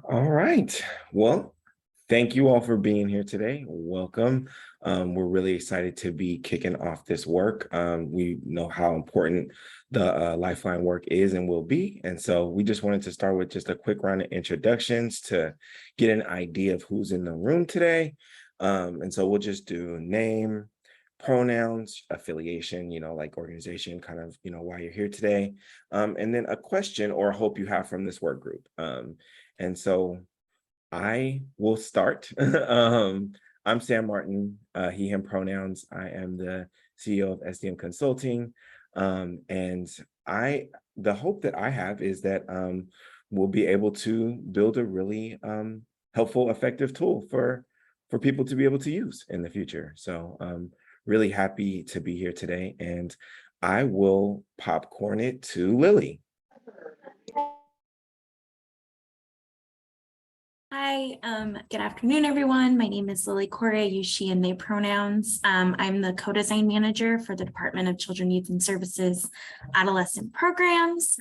All right. Well, thank you all for being here today. Welcome. We're really excited to be kicking off this work. We know how important the Lifeline work is and will be. And so we just wanted to start with just a quick round of introductions to get an idea of who's in the room today. And so we'll just do name, pronouns, affiliation, like organization, kind of, why you're here today. And then a question or hope you have from this work group. And so I will start. I'm Sam Martin, he, him pronouns. I am the CEO of SDM Consulting. And the hope that I have is that we'll be able to build a really helpful, effective tool for people to be able to use in the future. So really happy to be here today. And I will popcorn it to Lily. Hi, good afternoon, everyone. My name is Lily Corey. I use she and they pronouns. I'm the co-design manager for the Department of Children, Youth and Services Adolescent Programs.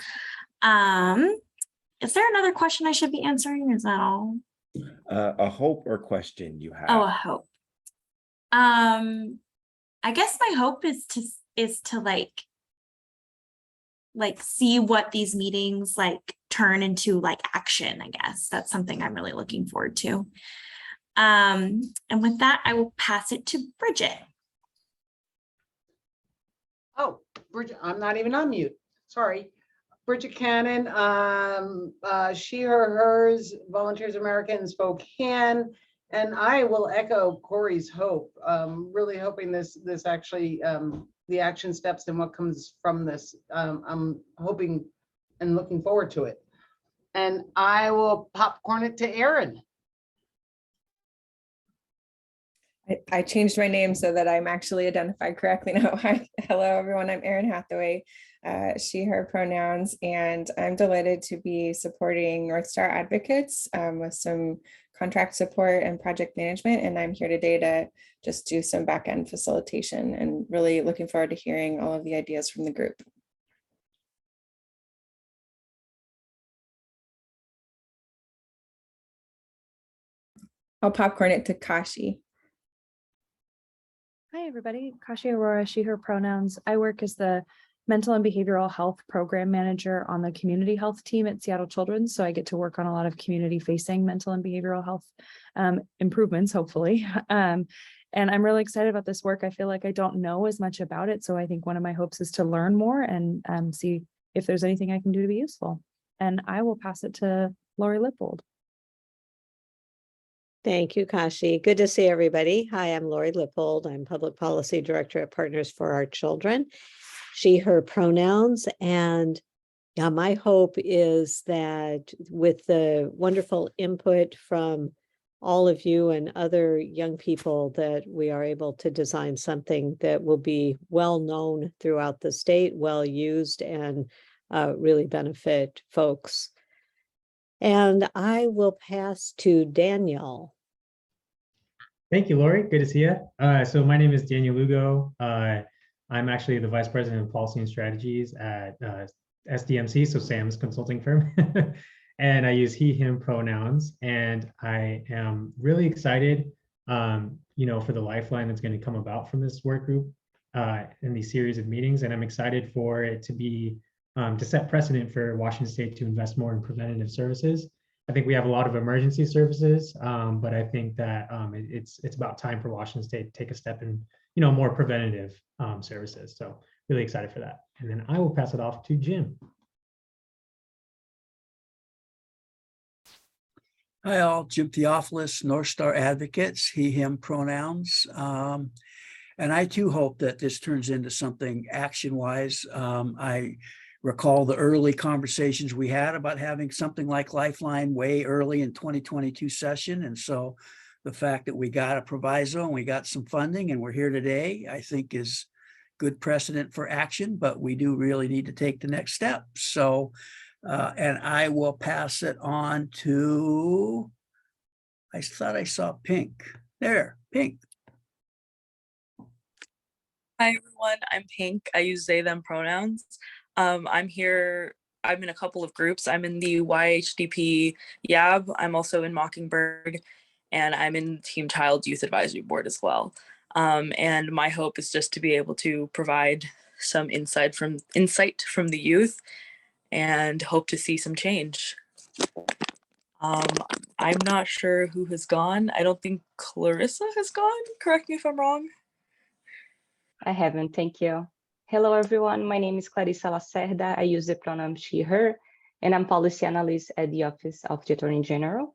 Is there another question I should be answering? Is that all? A hope or question you have? Oh, a hope. I guess my hope is to like see what these meetings turn into action. I guess that's something I'm really looking forward to. And with that, I will pass it to Bridget. Oh, Bridget, I'm not even on mute. Sorry. Bridget Cannon, she, her, hers, Volunteers America in Spokane. And I will echo Corey's hope. Really hoping this actually the action steps and what comes from this. I'm hoping and looking forward to it. And I will popcorn it to Erin. I changed my name so that I'm actually identified correctly now. Hi, hello everyone. I'm Erin Hathaway, she, her pronouns, and I'm delighted to be supporting North Star Advocates with some contract support and project management. And I'm here today to just do some back-end facilitation and really looking forward to hearing all of the ideas from the group. I'll popcorn it to Kashi. Hi, everybody. Kashi Aurora, she, her pronouns. I work as the mental and behavioral health program manager on the community health team at Seattle Children's. So I get to work on a lot of community facing mental and behavioral health improvements, hopefully. And I'm really excited about this work. I feel like I don't know as much about it. So I think one of my hopes is to learn more and see if there's anything I can do to be useful. And I will pass it to Lori Lippold. Thank you, Kashi. Good to see everybody. Hi, I'm Lori Lippold. I'm Public Policy Director at Partners for Our Children. She, her pronouns. And yeah, my hope is that with the wonderful input from all of you and other young people that we are able to design something that will be well known throughout the state, well used, and really benefit folks. And I will pass to Daniel. Thank you, Lori. Good to see you. So my name is Daniel Lugo. I'm actually the Vice President of Policy and Strategies at SDMC, so Sam's consulting firm. And I use he, him pronouns. And I am really excited, for the Lifeline that's going to come about from this work group in these series of meetings. And I'm excited for it to be, to set precedent for Washington State to invest more in preventative services. I think we have a lot of emergency services, but I think that it's about time for Washington State to take a step in, more preventative services. So really excited for that. And then I will pass it off to Jim. Hi all, Jim Theophilus, North Star Advocates, he, him pronouns. And I too hope that this turns into something action-wise. I recall the early conversations we had about having something like Lifeline way early in 2022 session. And so the fact that we got a proviso and we got some funding and we're here today, I think is good precedent for action, but we do really need to take the next step. So, and I will pass it on to, I thought I saw Pink. There, Pink. Hi everyone, I'm Pink. I use they, them pronouns. I'm here I'm in a couple of groups. I'm in the YHDP YAB. I'm also in Mockingbird, and I'm in Team Child Youth Advisory Board as well. And my hope is just to be able to provide some insight from the youth and hope to see some change. I'm not sure who has gone. I don't think Clarissa has gone. Correct me if I'm wrong. I haven't, thank you. Hello, everyone. My name is Clarissa Lacerda. I use the pronoun she, her, and I'm policy analyst at the Office of the Attorney General.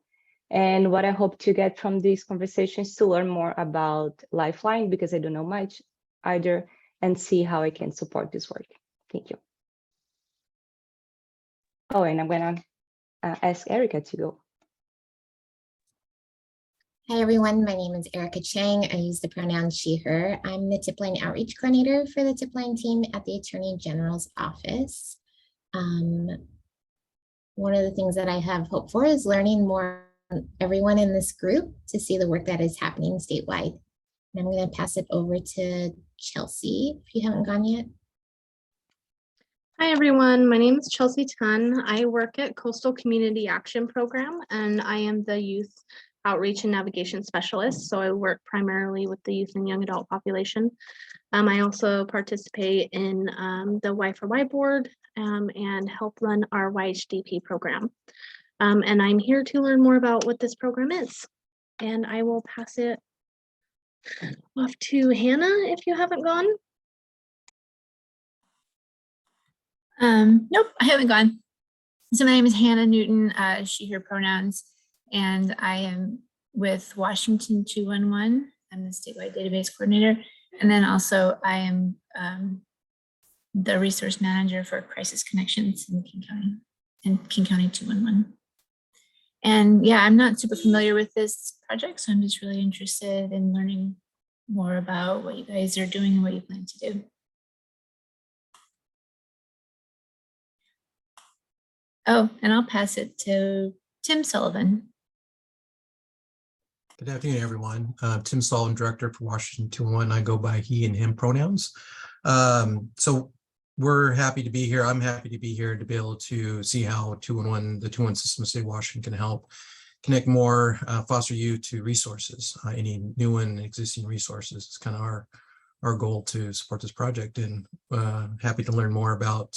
And what I hope to get from these conversations to learn more about Lifeline, because I don't know much either, and see how I can support this work. Thank you. Oh, and I'm gonna ask Erica to go. Hi, everyone. My name is Erica Chang. I use the pronoun she, her. I'm the Tipline Outreach Coordinator for the Tipline team at the Attorney General's office. One of the things that I have hope for is learning more from everyone in this group to see the work that is happening statewide. And I'm going to pass it over to Chelsea, if you haven't gone yet. Hi, everyone. My name is Chelsea Tunn. I work at Coastal Community Action Program, and I am the Youth Outreach and Navigation Specialist. So I work primarily with the youth and young adult population. I also participate in the Y4Y board and help run our YHDP program. And I'm here to learn more about what this program is. And I will pass it off to Hannah if you haven't gone. Nope, I haven't gone. So my name is Hannah Newton, she, her pronouns, and I am with Washington 211. I'm the statewide database coordinator. And then also I am the resource manager for crisis connections in King County 211. And yeah, I'm not super familiar with this project, so I'm just really interested in learning more about what you guys are doing and what you plan to do. Oh, and I'll pass it to Tim Sullivan. Good afternoon, everyone. Tim Sullivan, Director for Washington 211. I go by he and him pronouns. So we're happy to be here. I'm happy to be here to be able to see how 211, the 211 system of State of Washington can help connect more foster youth to resources, any new and existing resources. It's kind of our goal to support this project, and happy to learn more about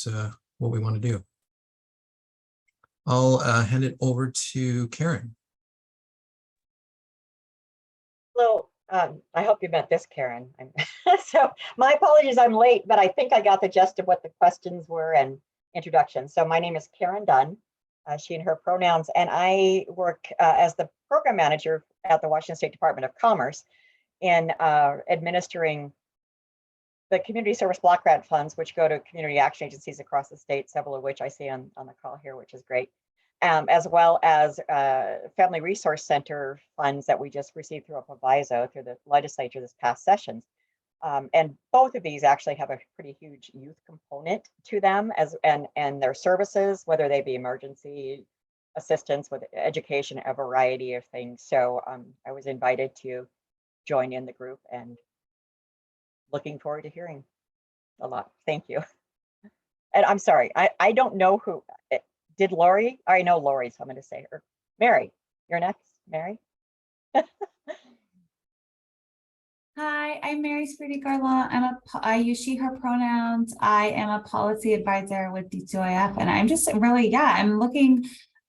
what we want to do. I'll hand it over to Karen. Hello, I hope you meant this, Karen. So my apologies, I'm late, but I think I got the gist of what the questions were and introduction. So my name is Karen Dunn, she and her pronouns, and I work as the program manager at the Washington State Department of Commerce in administering the community service block grant funds, which go to community action agencies across the state, several of which I see on the call here, which is great. As well as Family Resource Center funds that we just received through a proviso through the legislature this past session. And both of these actually have a pretty huge youth component to them and their services, whether they be emergency assistance with education, a variety of things. So I was invited to join in the group and looking forward to hearing a lot. Thank you. And I'm sorry, I don't know who. Did Lori? I know Lori, so I'm going to say her. Mary, you're next. Mary. Hi, I'm Mary Spiriti-Garla. I use she, her pronouns. I am a policy advisor with D2IF, and I'm just really, I'm looking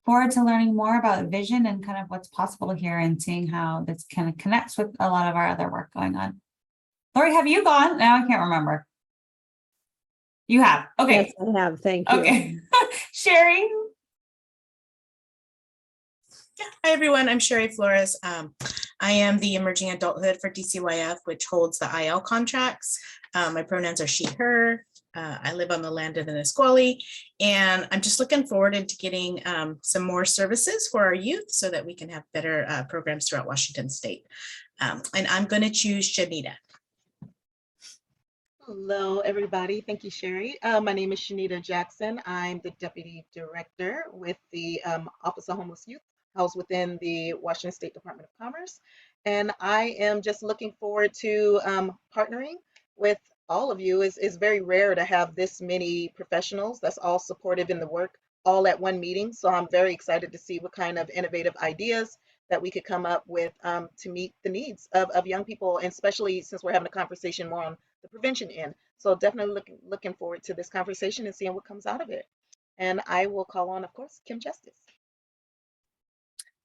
forward to learning more about vision and kind of what's possible here and seeing how this kind of connects with a lot of our other work going on. Lori, have you gone? Now I can't remember. You have. Okay. Yes, I have. Thank you. Okay. Sherry. Yeah. Hi, everyone. I'm Sherry Flores. I am the Emerging Adulthood for DCYF, which holds the IL contracts. My pronouns are she, her. I live on the land of the Nisqually, and I'm just looking forward to getting some more services for our youth so that we can have better programs throughout Washington State. And I'm going to choose Janita. Hello, everybody. Thank you, Sherry. My name is Shanita Jackson. I'm the Deputy Director with the Office of Homeless Youth, housed within the Washington State Department of Commerce. And I am just looking forward to partnering with all of you. Is very rare to have this many professionals that's all supportive in the work all at one meeting. So I'm very excited to see what kind of innovative ideas that we could come up with to meet the needs of young people, and especially since we're having a conversation more on the prevention end. So definitely looking forward to this conversation and seeing what comes out of it. And I will call on, of course, Kim Justice.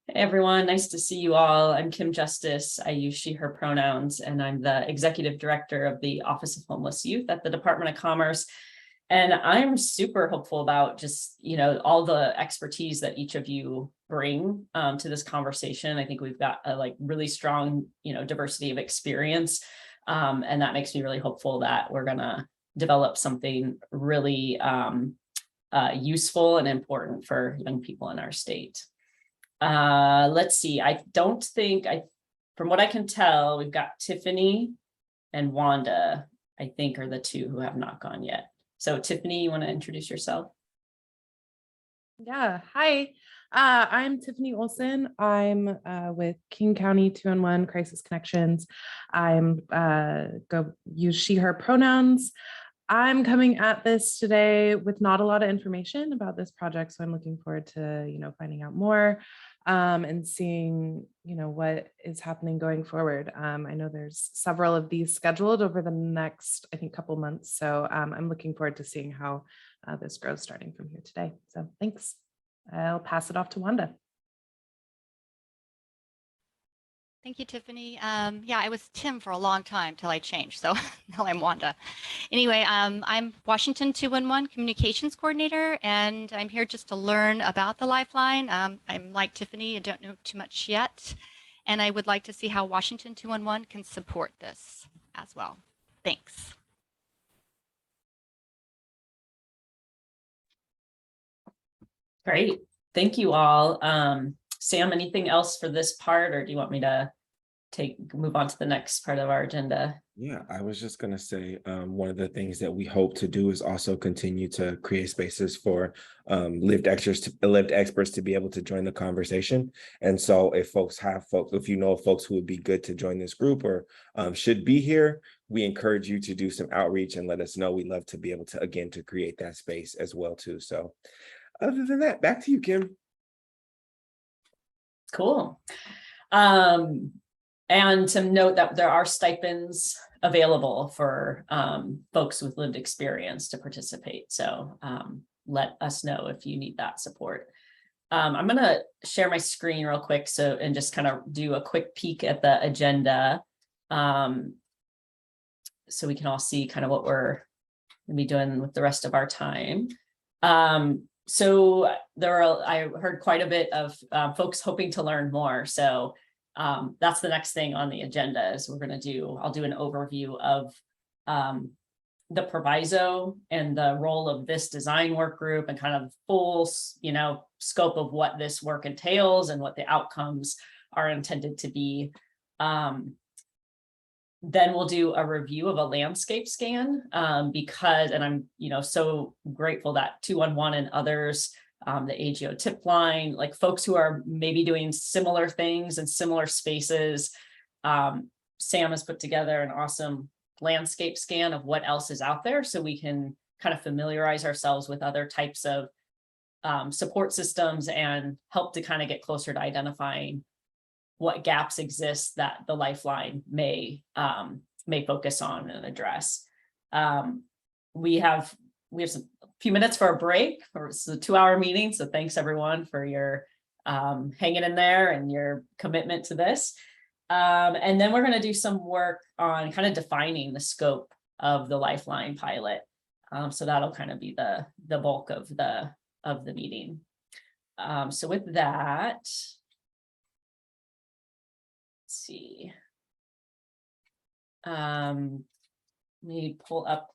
Hey everyone, nice to see you all. I'm Kim Justice. I use she, her pronouns, and I'm the executive director of the Office of Homeless Youth at the Department of Commerce. And I'm super hopeful about just, all the expertise that each of you bring to this conversation. I think we've got a really strong, diversity of experience. And that makes me really hopeful that we're gonna develop something really useful and important for young people in our state. Let's see, from what I can tell, we've got Tiffany and Wanda, I think, are the two who have not gone yet. So Tiffany, you want to introduce yourself? Yeah, hi, I'm Tiffany Olson. I'm with King County 211 Crisis Connections. I'm use she, her pronouns. I'm coming at this today with not a lot of information about this project, so I'm looking forward to finding out more and seeing what is happening going forward. I know there's several of these scheduled over the next, I think, couple months, so I'm looking forward to seeing how this grows starting from here today. So thanks. I'll pass it off to Wanda. Thank you, Tiffany. Yeah, I was Tim for a long time till I changed, so now I'm Wanda. Anyway, I'm Washington 211 Communications Coordinator, and I'm here just to learn about the Lifeline. I'm like Tiffany, I don't know too much yet, and I would like to see how Washington 211 can support this as well. Thanks. Great, thank you all. Sam, anything else for this part, or do you want me to move on to the next part of our agenda? Yeah, I was just going to say one of the things that we hope to do is also continue to create spaces for lived experts to be able to join the conversation. And so if you know of folks who would be good to join this group or should be here, we encourage you to do some outreach and let us know. We'd love to be able to create that space as well too. So other than that, back to you, Kim. Cool. And to note that there are stipends available for folks with lived experience to participate. So let us know if you need that support. I'm going to share my screen real quick and just kind of do a quick peek at the agenda so we can all see kind of what we're going to be doing with the rest of our time. So I heard quite a bit of folks hoping to learn more. So that's the next thing on the agenda is I'll do an overview of the proviso and the role of this design work group and kind of full, scope of what this work entails and what the outcomes are intended to be. Then we'll do a review of a landscape scan and I'm, so grateful that 211 and others, the AGO tip line, like folks who are maybe doing similar things in similar spaces. Sam has put together an awesome landscape scan of what else is out there so we can kind of familiarize ourselves with other types of support systems and help to kind of get closer to identifying what gaps exist that the Lifeline may focus on and address. We have a few minutes for a break. It's a 2-hour meeting, so thanks everyone for your hanging in there and your commitment to this. And then we're going to do some work on kind of defining the scope of the Lifeline pilot. So that'll kind of be the bulk of the meeting. So with that, let's see. Let me pull up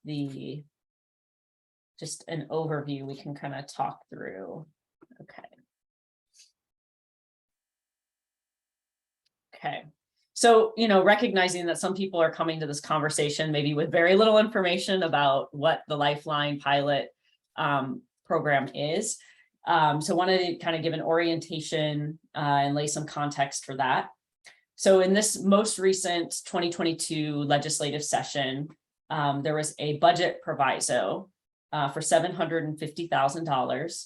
just an overview we can kind of talk through. Okay. So, recognizing that some people are coming to this conversation maybe with very little information about what the Lifeline pilot program is. So I wanted to kind of give an orientation and lay some context for that. So in this most recent 2022 legislative session, there was a budget proviso for $750,000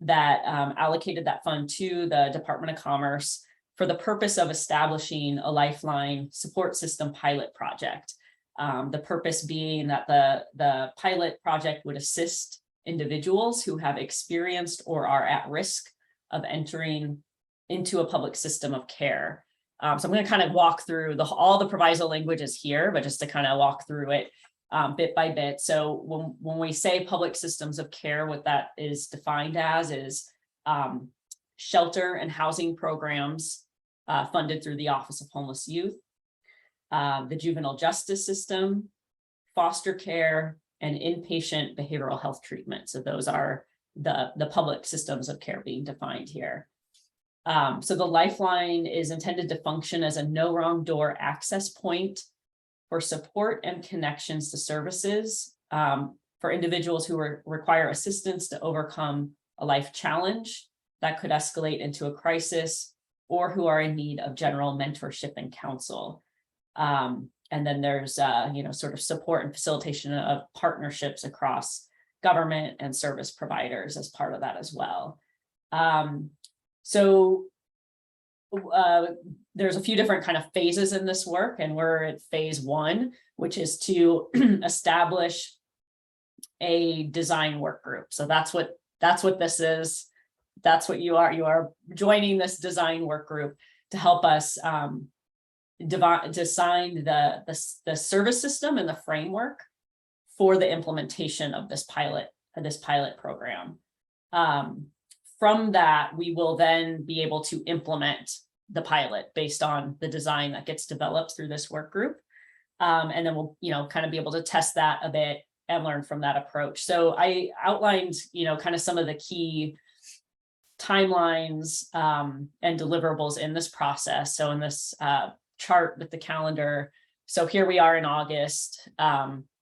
that allocated that fund to the Department of Commerce for the purpose of establishing a Lifeline support system pilot project. The purpose being that the pilot project would assist individuals who have experienced or are at risk of entering into a public system of care. So I'm going to kind of walk through all the proviso languages here, but just to kind of walk through it bit by bit. So when we say public systems of care, what that is defined as is shelter and housing programs funded through the Office of Homeless Youth, the juvenile justice system, foster care, and inpatient behavioral health treatment. So those are the public systems of care being defined here. So the Lifeline is intended to function as a no wrong door access point for support and connections to services for individuals who require assistance to overcome a life challenge that could escalate into a crisis, or who are in need of general mentorship and counsel. And then there's sort of support and facilitation of partnerships across government and service providers as part of that as well. There's a few different kind of phases in this work, and we're at phase 1, which is to establish a design work group. So that's what this is. That's what you are. You are joining this design work group to help us design the service system and the framework for the implementation of this pilot program. From that, we will then be able to implement the pilot based on the design that gets developed through this work group. And then we'll, kind of be able to test that a bit and learn from that approach. So I outlined, kind of some of the key timelines and deliverables in this process. So in this chart with the calendar, so here we are in August.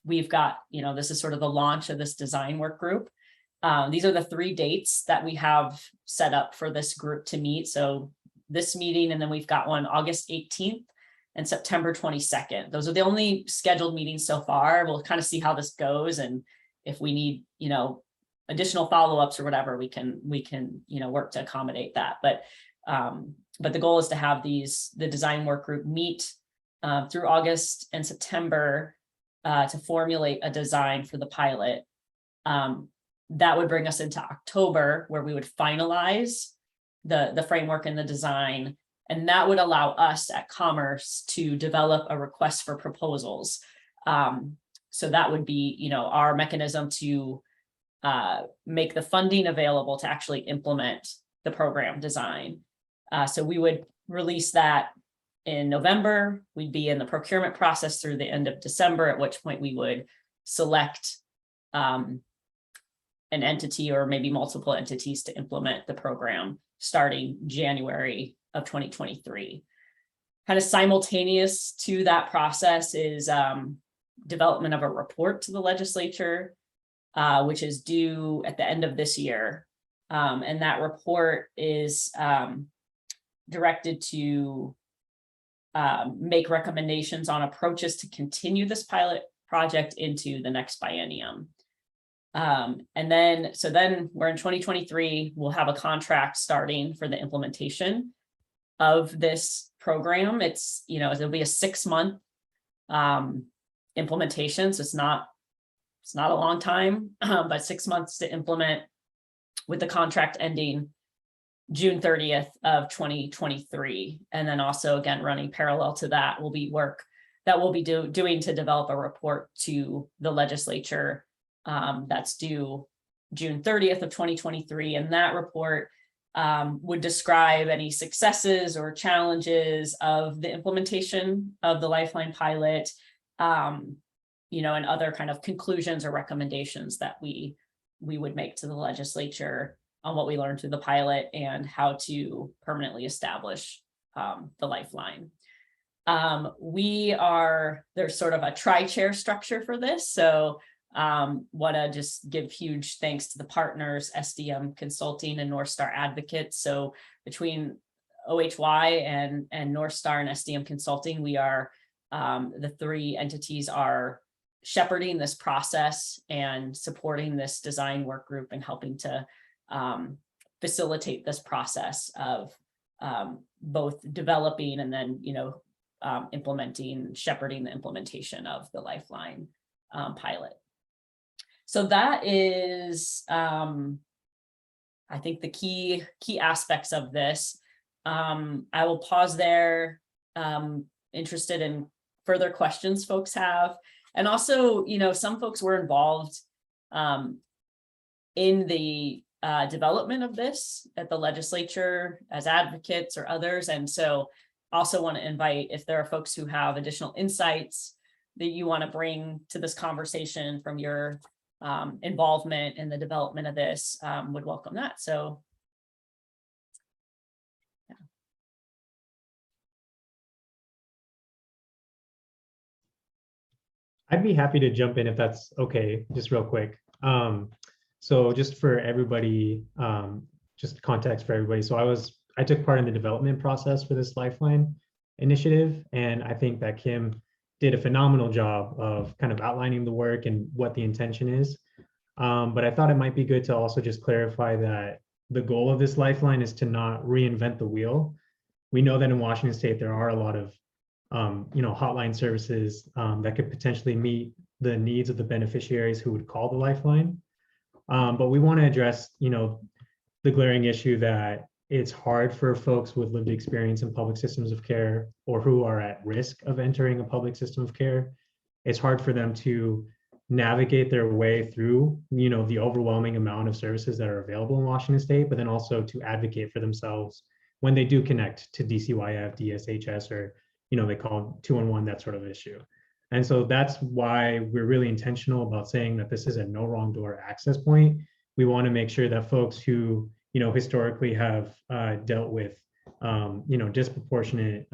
We've got, this is sort of the launch of this design work group. These are the 3 dates that we have set up for this group to meet. So this meeting, and then we've got one August 18th and September 22nd. Those are the only scheduled meetings so far. We'll kind of see how this goes, and if we need, additional follow-ups or whatever, we can, work to accommodate that. But the goal is to have the design work group meet through August and September to formulate a design for the pilot. That would bring us into October, where we would finalize the framework and the design, and that would allow us at Commerce to develop a request for proposals. So that would be, our mechanism to make the funding available to actually implement the program design. So we would release that in November. We'd be in the procurement process through the end of December, at which point we would select an entity or maybe multiple entities to implement the program starting January of 2023. Kind of simultaneous to that process is development of a report to the legislature, which is due at the end of this year. And that report is directed to make recommendations on approaches to continue this pilot project into the next biennium. And then we're in 2023, we'll have a contract starting for the implementation of this program. It's, it'll be a 6-month implementation. So it's not a long time, but 6 months to implement, with the contract ending June 30th of 2023. And then also, again, running parallel to that will be work that we'll be doing to develop a report to the legislature that's due June 30th of 2023. And that report would describe any successes or challenges of the implementation of the Lifeline pilot, and other kind of conclusions or recommendations that we would make to the legislature on what we learned through the pilot and how to permanently establish the Lifeline. There's sort of a tri-chair structure for this. So want to just give huge thanks to the partners, SDM Consulting and North Star Advocates. So between OHY and North Star and SDM Consulting, we are, the 3 entities are shepherding this process and supporting this design work group and helping to facilitate this process of both developing and then, implementing, shepherding the implementation of the Lifeline pilot. So that is, I think, the key aspects of this. I will pause there, interested in further questions folks have. And also, some folks were involved in the development of this at the legislature as advocates or others. And so also want to invite, if there are folks who have additional insights that you want to bring to this conversation from your involvement in the development of this, would welcome that. So yeah. I'd be happy to jump in if that's okay, just real quick. So just for everybody, just context for everybody. So I took part in the development process for this Lifeline initiative, and I think that Kim did a phenomenal job of kind of outlining the work and what the intention is. But I thought it might be good to also just clarify that the goal of this Lifeline is to not reinvent the wheel. We know that in Washington State, there are a lot of hotline services that could potentially meet the needs of the beneficiaries who would call the Lifeline. But we want to address, the glaring issue that it's hard for folks with lived experience in public systems of care or who are at risk of entering a public system of care. It's hard for them to navigate their way through, the overwhelming amount of services that are available in Washington State, but then also to advocate for themselves when they do connect to DCYF, DSHS, or, they call 211, that sort of issue. And so that's why we're really intentional about saying that this is a no wrong door access point. We want to make sure that folks who, historically have dealt with, disproportionate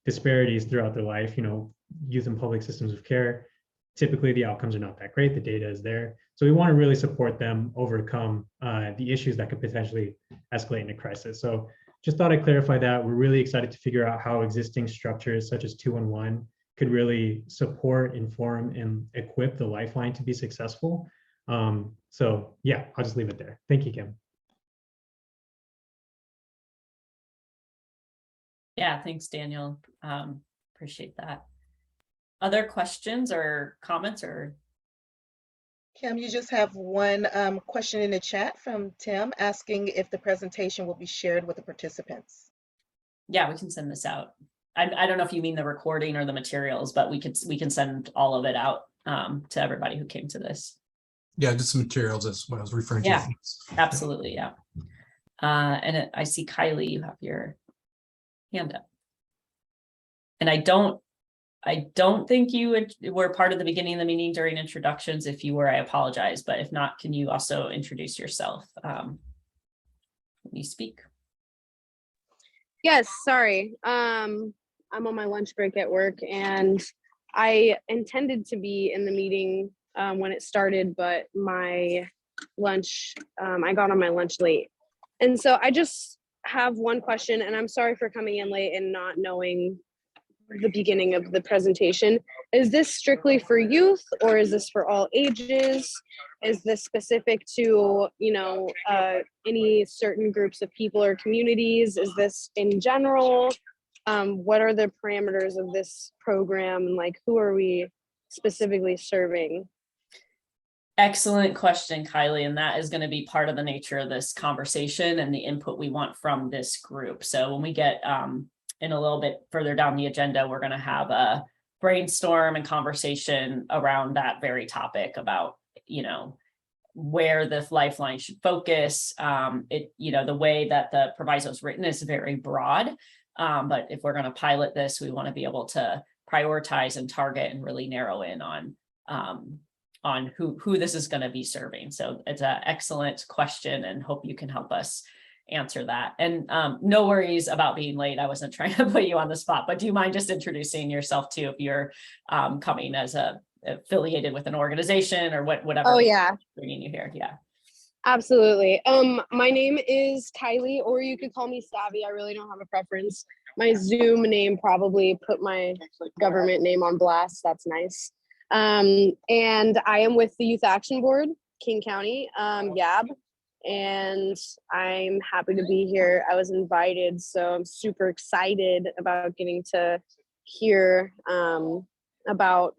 disparities throughout their life, youth in public systems of care, typically the outcomes are not that great. The data is there. So we want to really support them overcome the issues that could potentially escalate into crisis. So just thought I'd clarify that. We're really excited to figure out how existing structures such as 211 could really support, inform, and equip the Lifeline to be successful. So yeah, I'll just leave it there. Thank you, Kim. Yeah, thanks, Daniel. Appreciate that. Other questions or comments or? Kim, you just have one question in the chat from Tim asking if the presentation will be shared with the participants. Yeah, we can send this out. I don't know if you mean the recording or the materials, but we can send all of it out to everybody who came to this. Yeah, just some materials. That's what I was referring to. Yeah, absolutely. Yeah. And I see Kylie, you have your hand up. And I don't think you were part of the beginning of the meeting during introductions. If you were, I apologize. But if not, can you also introduce yourself when you speak? Yes, sorry. I'm on my lunch break at work, and I intended to be in the meeting when it started, but my lunch, I got on my lunch late. And so I just have one question, and I'm sorry for coming in late and not knowing the beginning of the presentation. Is this strictly for youth, or is this for all ages? Is this specific to, any certain groups of people or communities? Is this in general? What are the parameters of this program? Like, who are we specifically serving? Excellent question, Kylie. And that is going to be part of the nature of this conversation and the input we want from this group. So when we get in a little bit further down the agenda, we're going to have a brainstorm and conversation around that very topic about, where the Lifeline should focus. The way that the proviso is written is very broad. But if we're going to pilot this, we want to be able to prioritize and target and really narrow in on who this is going to be serving. So it's an excellent question, and hope you can help us answer that. And no worries about being late. I wasn't trying to put you on the spot, but do you mind just introducing yourself too, if you're coming as affiliated with an organization or whatever? Oh yeah, bringing you here. Yeah, absolutely. My name is Kylie, or you could call me Savvy. I really don't have a preference. My Zoom name probably put my government name on blast. That's nice. And I am with the Youth Action Board, King County, YAB, and I'm happy to be here. I was invited, so I'm super excited about getting to hear about,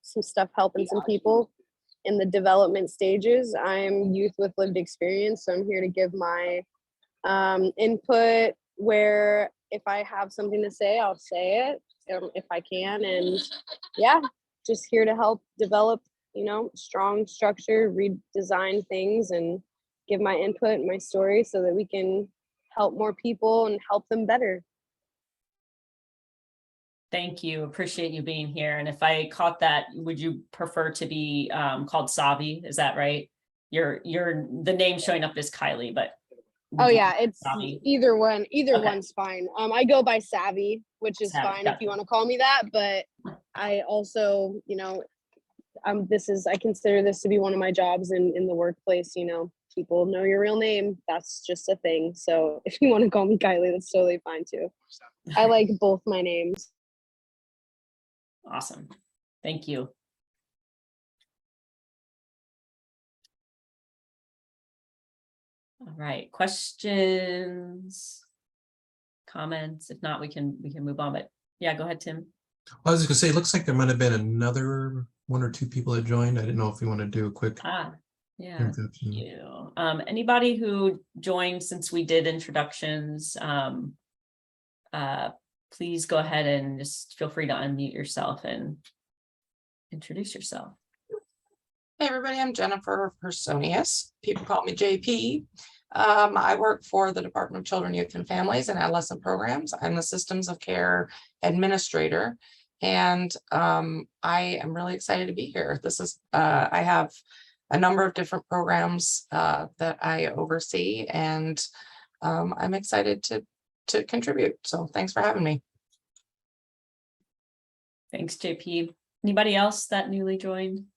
some stuff helping some people in the development stages. I'm youth with lived experience, so I'm here to give my input where if I have something to say, I'll say it if I can. And yeah, just here to help develop, strong structure, redesign things, and give my input and my story so that we can help more people and help them better. Thank you. Appreciate you being here. And if I caught that, would you prefer to be called Savi? Is that right? The name showing up is Kylie, but Oh yeah, it's Savi. either one. Either Okay. one's fine. I go by Savvy, which is Savvy, fine gotcha. if you want to call me that. But I also, I consider this to be one of my jobs in the workplace. People know your real name. That's just a thing. So if you want to call me Kylie, that's totally fine too. I like both my names. Awesome. Thank you. All right, questions, comments? If not, we can move on. But yeah, go ahead, Tim. I was just gonna say, it looks like there might have been another 1 or 2 people that joined. I didn't know if you want to do a quick Yeah, introduction. thank you. Anybody who joined since we did introductions, please go ahead and just feel free to unmute yourself and introduce yourself. Hey everybody, I'm Jennifer Personius. People call me JP. I work for the Department of Children, Youth and Families and Adolescent Programs. I'm the Systems of Care Administrator, and I am really excited to be here. I have a number of different programs that I oversee, and I'm excited to contribute. So thanks for having me. Thanks, JP. Anybody else that newly joined?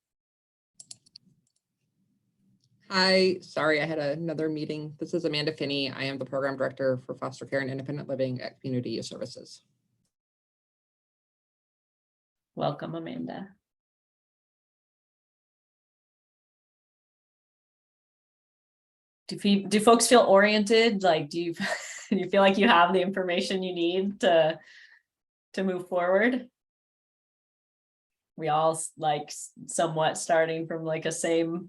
Hi, sorry, I had another meeting. This is Amanda Finney. I am the Program Director for Foster Care and Independent Living at Community Youth Services. Welcome, Amanda. Do folks feel oriented? Like, do you feel like you have the information you need to move forward? We all like somewhat starting from like a same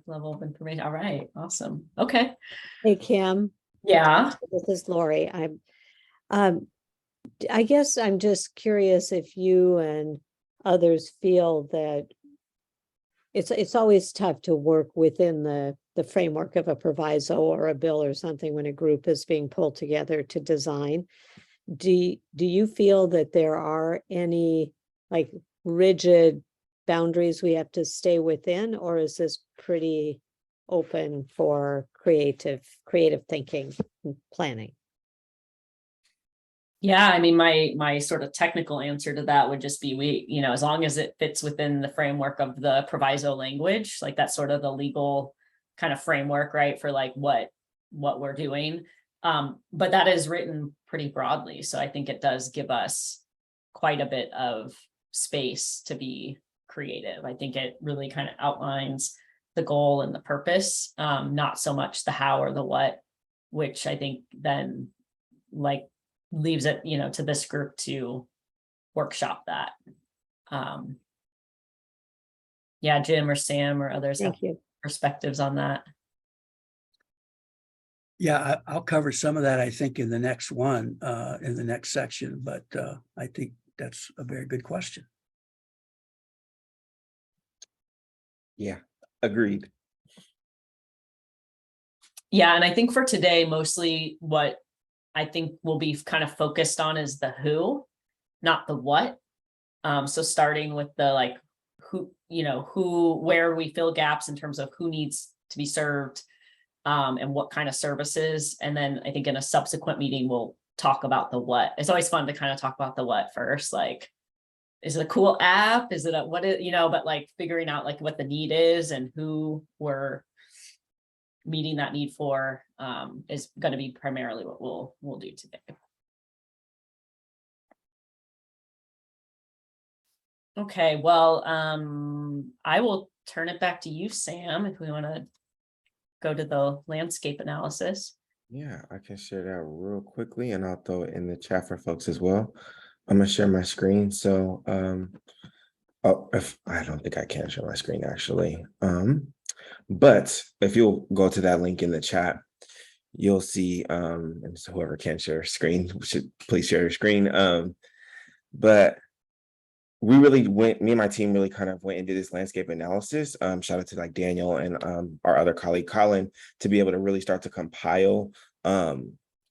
level of information. All right, awesome. Okay. Hey, Kim. Yeah. This is Lori. I guess I'm just curious if you and others feel that it's always tough to work within the framework of a proviso or a bill or something when a group is being pulled together to design. Do you feel that there are any like rigid boundaries we have to stay within, or is this pretty open for creative thinking and planning? Yeah, I mean, my sort of technical answer to that would just be as long as it fits within the framework of the proviso language, like that's sort of the legal kind of framework, right, for like what we're doing. But that is written pretty broadly. So I think it does give us quite a bit of space to be creative. I think it really kind of outlines the goal and the purpose, not so much the how or the what, which I think then like leaves it, to this group to workshop that. Yeah, Jim or Sam or others have perspectives on that. Yeah, I'll cover some of that, I think, in the next one, in the next section, but I think that's a very good question. Yeah, agreed. Yeah, and I think for today, mostly what I think we'll be kind of focused on is the who, not the what. So starting with the like who, where we fill gaps in terms of who needs to be served, and what kind of services. And then I think in a subsequent meeting, we'll talk about the what. It's always fun to kind of talk about the what first, like, is it a cool app? Is it but like figuring out like what the need is and who we're meeting that need for is going to be primarily what we'll do today. Okay, well, I will turn it back to you, Sam, if we want to go to the landscape analysis. Yeah, I can share that real quickly and I'll throw it in the chat for folks as well. I'm gonna share my screen. So oh, if I don't think I can share my screen actually. But if you'll go to that link in the chat, you'll see and so whoever can share a screen should please share your screen. But we really went, me and my team really kind of went into this landscape analysis. Shout out to like Daniel and our other colleague Colin to be able to really start to compile.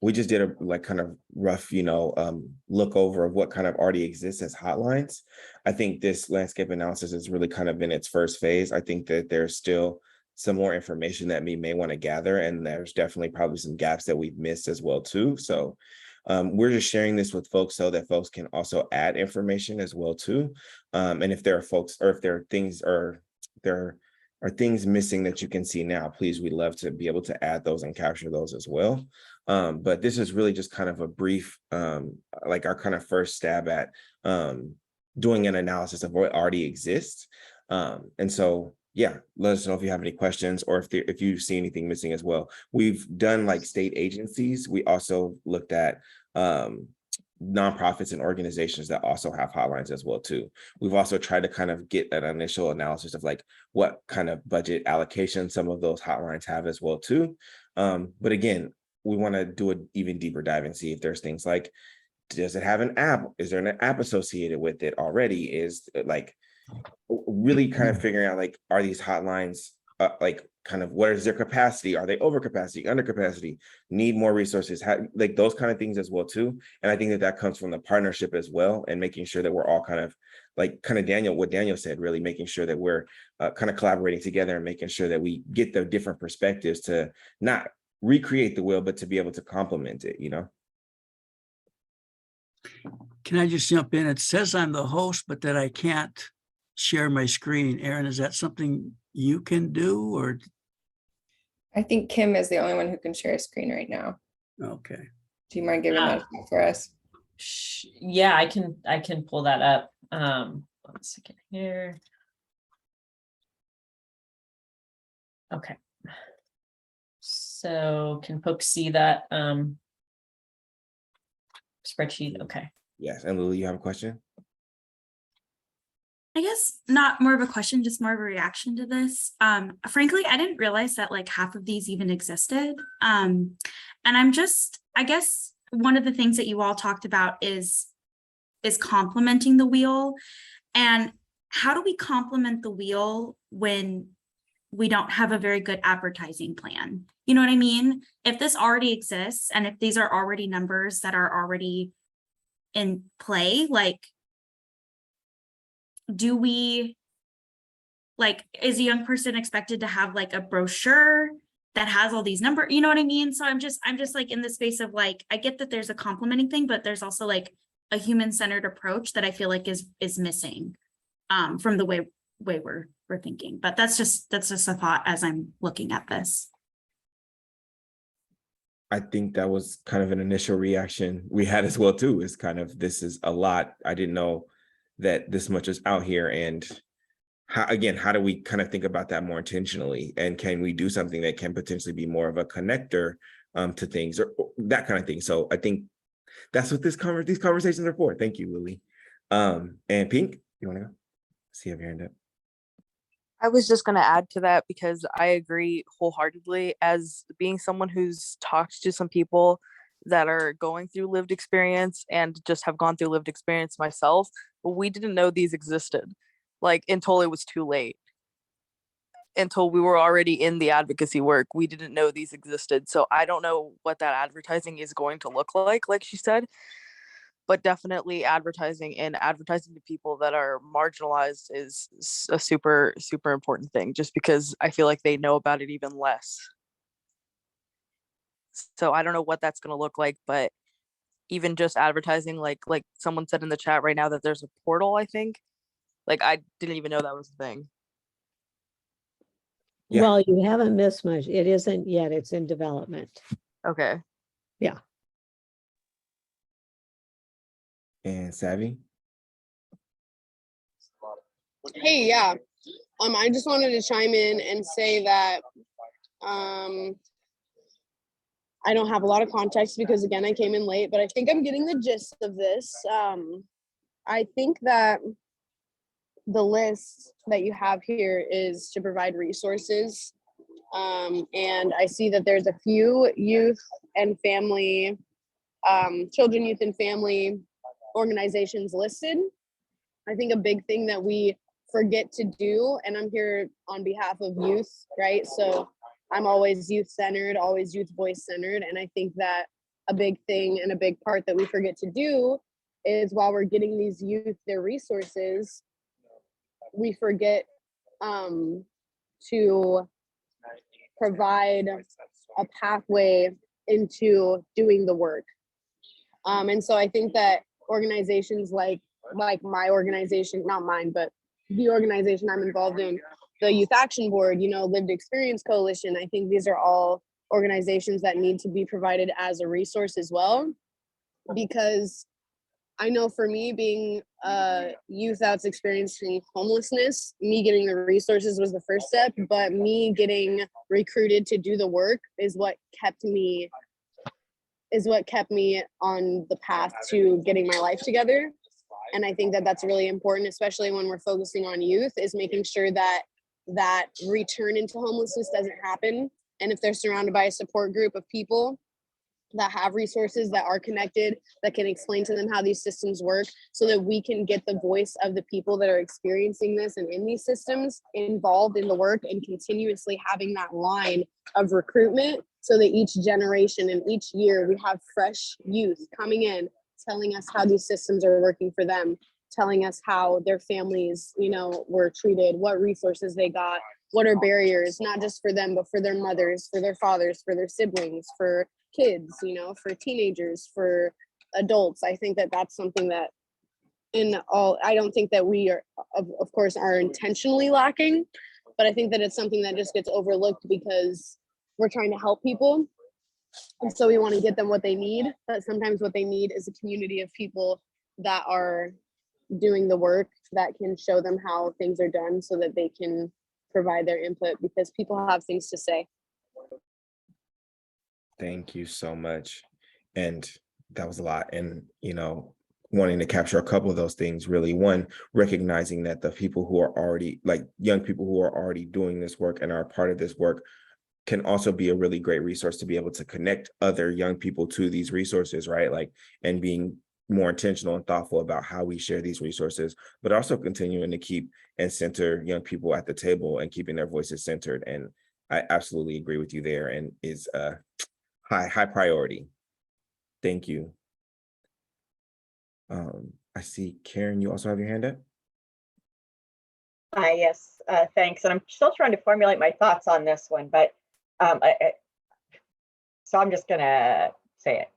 We just did a like kind of rough, look over of what kind of already exists as hotlines. I think this landscape analysis is really kind of in its first phase. I think that there's still some more information that we may want to gather, and there's definitely probably some gaps that we've missed as well too. So we're just sharing this with folks so that folks can also add information as well too. And if there are folks, or if there are things, or there are things missing that you can see now, please, we'd love to be able to add those and capture those as well. But this is really just kind of a brief, like our kind of first stab at doing an analysis of what already exists. And so, yeah, let us know if you have any questions or if you see anything missing as well. We've done like state agencies. We also looked at nonprofits and organizations that also have hotlines as well too. We've also tried to kind of get an initial analysis of like what kind of budget allocation some of those hotlines have as well too. But again, we want to do an even deeper dive and see if there's things like, does it have an app? Is there an app associated with it already? Is like really kind of figuring out like, are these hotlines like kind of what is their capacity? Are they over capacity, under capacity, need more resources, like those kind of things as well too. And I think that that comes from the partnership as well, and making sure that we're all kind of like what Daniel said, really making sure that we're kind of collaborating together and making sure that we get the different perspectives to not recreate the wheel, but to be able to complement it, Can I just jump in? It says I'm the host, but that I can't share my screen. Aaron, is that something you can do, or? I think Kim is the only one who can share a screen right now. Okay. Do you mind giving that for us? Yeah, I can pull that up. 1 second here. Okay. So can folks see that spreadsheet? Okay. Yes, and Lily, you have a question? I guess not more of a question, just more of a reaction to this. Frankly, I didn't realize that like half of these even existed. And I guess one of the things that you all talked about is complementing the wheel. And how do we complement the wheel when we don't have a very good advertising plan? You know what I mean? If this already exists, and if these are already numbers that are already in play, like, do we, like, is a young person expected to have like a brochure that has all these numbers? You know what I mean? So I'm just like in the space of like, I get that there's a complementing thing, but there's also like a human-centered approach that I feel like is missing from the way we're thinking. But that's just a thought as I'm looking at this. I think that was kind of an initial reaction we had as well too, is kind of, this is a lot. I didn't know that this much is out here. And how do we kind of think about that more intentionally? And can we do something that can potentially be more of a connector to things, or that kind of thing? So I think that's what these conversations are for. Thank you, Lily. And Pink, you want to go? See if your hand up. I was just going to add to that, because I agree wholeheartedly, as being someone who's talked to some people that are going through lived experience and just have gone through lived experience myself, but we didn't know these existed, like, until it was too late. Until we were already in the advocacy work, we didn't know these existed. So I don't know what that advertising is going to look like she said, but definitely advertising to people that are marginalized is a super, super important thing, just because I feel like they know about it even less. So I don't know what that's going to look like, but even just advertising, like someone said in the chat right now that there's a portal, I think. Like, I didn't even know that was a thing. Yeah. Well, you haven't missed much. It isn't yet. It's in development. Okay. Yeah. And Savvy? Hey, yeah. I just wanted to chime in and say that I don't have a lot of context because again, I came in late, but I think I'm getting the gist of this. I think that the list that you have here is to provide resources. And I see that there's a few youth and family, children, youth, and family organizations listed. I think a big thing that we forget to do, and I'm here on behalf of youth, right? So I'm always youth centered, always youth voice centered. And I think that a big thing and a big part that we forget to do is while we're getting these youth their resources, we forget to provide a pathway into doing the work. And so I think that organizations like my organization, not mine, but the organization I'm involved in, the Youth Action Board, Lived Experience Coalition, I think these are all organizations that need to be provided as a resource as well. Because I know for me, being a youth that's experiencing homelessness, me getting the resources was the first step, but me getting recruited to do the work is what kept me on the path to getting my life together. And I think that that's really important, especially when we're focusing on youth, is making sure that that return into homelessness doesn't happen. And if they're surrounded by a support group of people that have resources, that are connected, that can explain to them how these systems work, so that we can get the voice of the people that are experiencing this and in these systems involved in the work, and continuously having that line of recruitment, so that each generation and each year we have fresh youth coming in, telling us how these systems are working for them, telling us how their families, were treated, what resources they got, what are barriers, not just for them, but for their mothers, for their fathers, for their siblings, for kids, for teenagers, for adults. I think that that's something that I don't think that we are, of course, are intentionally lacking, but I think that it's something that just gets overlooked because we're trying to help people. And so we want to get them what they need, but sometimes what they need is a community of people that are doing the work, that can show them how things are done, so that they can provide their input, because people have things to say. Thank you so much. And that was a lot. And, wanting to capture a couple of those things, really. One, recognizing that the people who are already, like young people who are already doing this work and are part of this work, can also be a really great resource to be able to connect other young people to these resources, right? Like, and being more intentional and thoughtful about how we share these resources, but also continuing to keep and center young people at the table and keeping their voices centered. And I absolutely agree with you there, and is a high priority. Thank you. I see Karen, you also have your hand up. Hi, yes, thanks. And I'm still trying to formulate my thoughts on this one, but so I'm just gonna say it.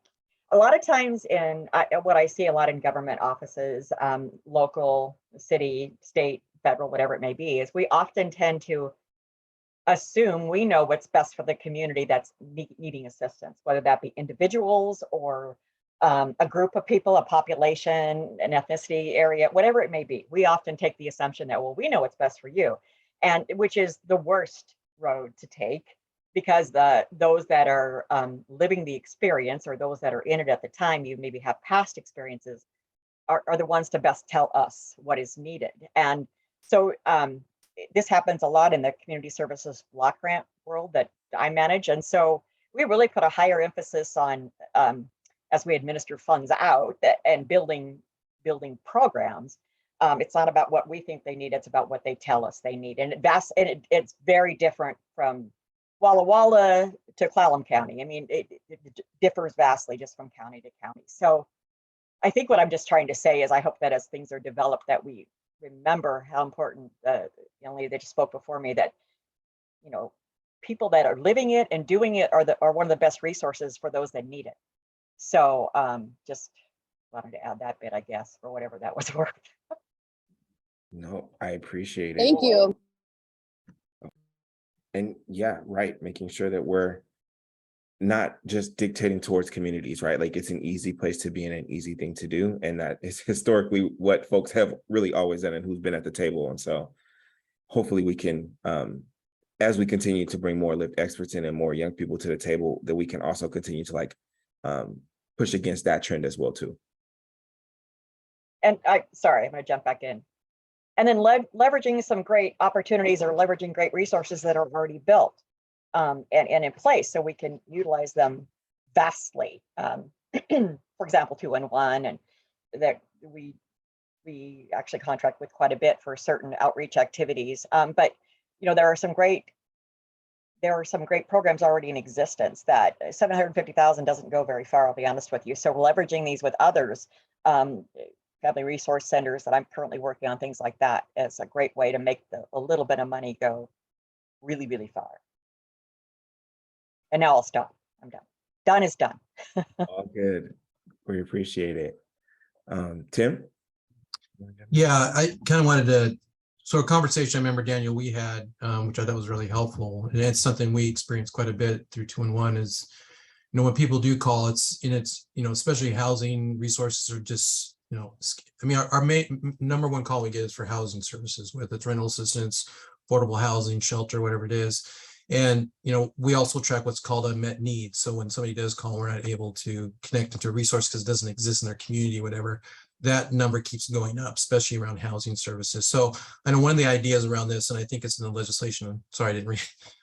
A lot of times what I see a lot in government offices, local, city, state, federal, whatever it may be, is we often tend to assume we know what's best for the community that's needing assistance, whether that be individuals or a group of people, a population, an ethnicity area, whatever it may be. We often take the assumption that, well, we know what's best for you, and which is the worst road to take, because those that are living the experience, or those that are in it at the time, you maybe have past experiences, are the ones to best tell us what is needed. And so this happens a lot in the community services block grant world that I manage. And so we really put a higher emphasis on, as we administer funds out and building programs, it's not about what we think they need, it's about what they tell us they need. And it's very different from Walla Walla to Clallam County. I mean, it differs vastly just from county to county. So I think what I'm just trying to say is, I hope that as things are developed, that we remember how important the young lady that just spoke before me, that people that are living it and doing it are one of the best resources for those that need it. So just wanted to add that bit, I guess, for whatever that was worth. No, I appreciate it. Thank you. And yeah, right, making sure that we're not just dictating towards communities, right? Like it's an easy place to be and an easy thing to do. And that is historically what folks have really always done and who's been at the table. And so hopefully we can, as we continue to bring more lived experts in and more young people to the table, that we can also continue to like push against that trend as well too. And sorry, I'm going to jump back in. And then leveraging some great opportunities or leveraging great resources that are already built and in place, so we can utilize them vastly. For example, 2-in-1, and that we actually contract with quite a bit for certain outreach activities. But you know, there are some great programs already in existence. That $750,000 doesn't go very far, I'll be honest with you. So leveraging these with others, family resource centers that I'm currently working on, things like that, is a great way to make a little bit of money go really, really far. And now I'll stop. I'm done. Done is done. All good. We appreciate it. Tim? Yeah, I kind of wanted to, so a conversation I remember, Daniel, we had, which I thought was really helpful, and it's something we experienced quite a bit through 2-in-1 is, you know, when people do call, it's, you know, especially housing resources are just, you know, I mean, our main number one call we get is for housing services, whether it's rental assistance, affordable housing, shelter, whatever it is. And, you know, we also track what's called unmet needs. So when somebody does call, we're not able to connect into a resource because it doesn't exist in their community, whatever, that number keeps going up, especially around housing services. So I know one of the ideas around this, and I think it's in the legislation, sorry, I didn't read,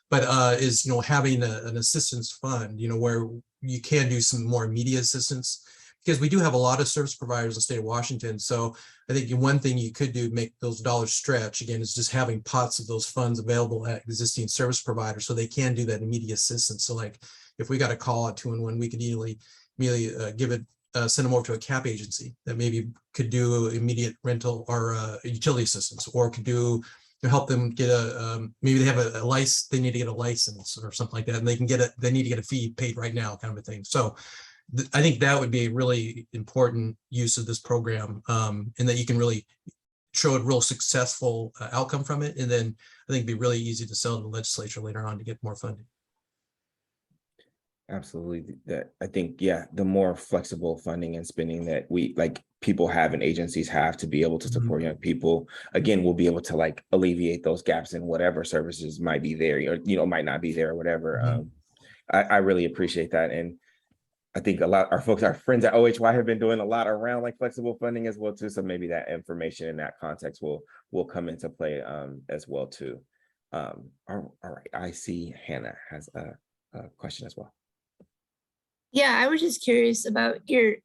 but is, you know, having an assistance fund, you know, where you can do some more immediate assistance, because we do have a lot of service providers in the state of Washington. So I think one thing you could do to make those dollars stretch, again, is just having pots of those funds available at existing service providers so they can do that immediate assistance. So like if we got a call at 2-in-1, we could immediately give it, send them over to a CAP agency that maybe could do immediate rental or utility assistance, or could do to help them get maybe they have a license, they need to get a license or something like that, and they need to get a fee paid right now, kind of a thing. So I think that would be a really important use of this program, and that you can really show a real successful outcome from it. And then I think it'd be really easy to sell to the legislature later on to get more funding. Absolutely. That I think, yeah, the more flexible funding and spending that we like people have and agencies have to be able to support young people, again, we'll be able to like alleviate those gaps in whatever services might be there or, you know, might not be there or whatever. I really appreciate that. And I think a lot our friends at OHY have been doing a lot around like flexible funding as well too. So maybe that information in that context will come into play as well too. All right. I see Hannah has a question as well. Yeah, I was just curious about your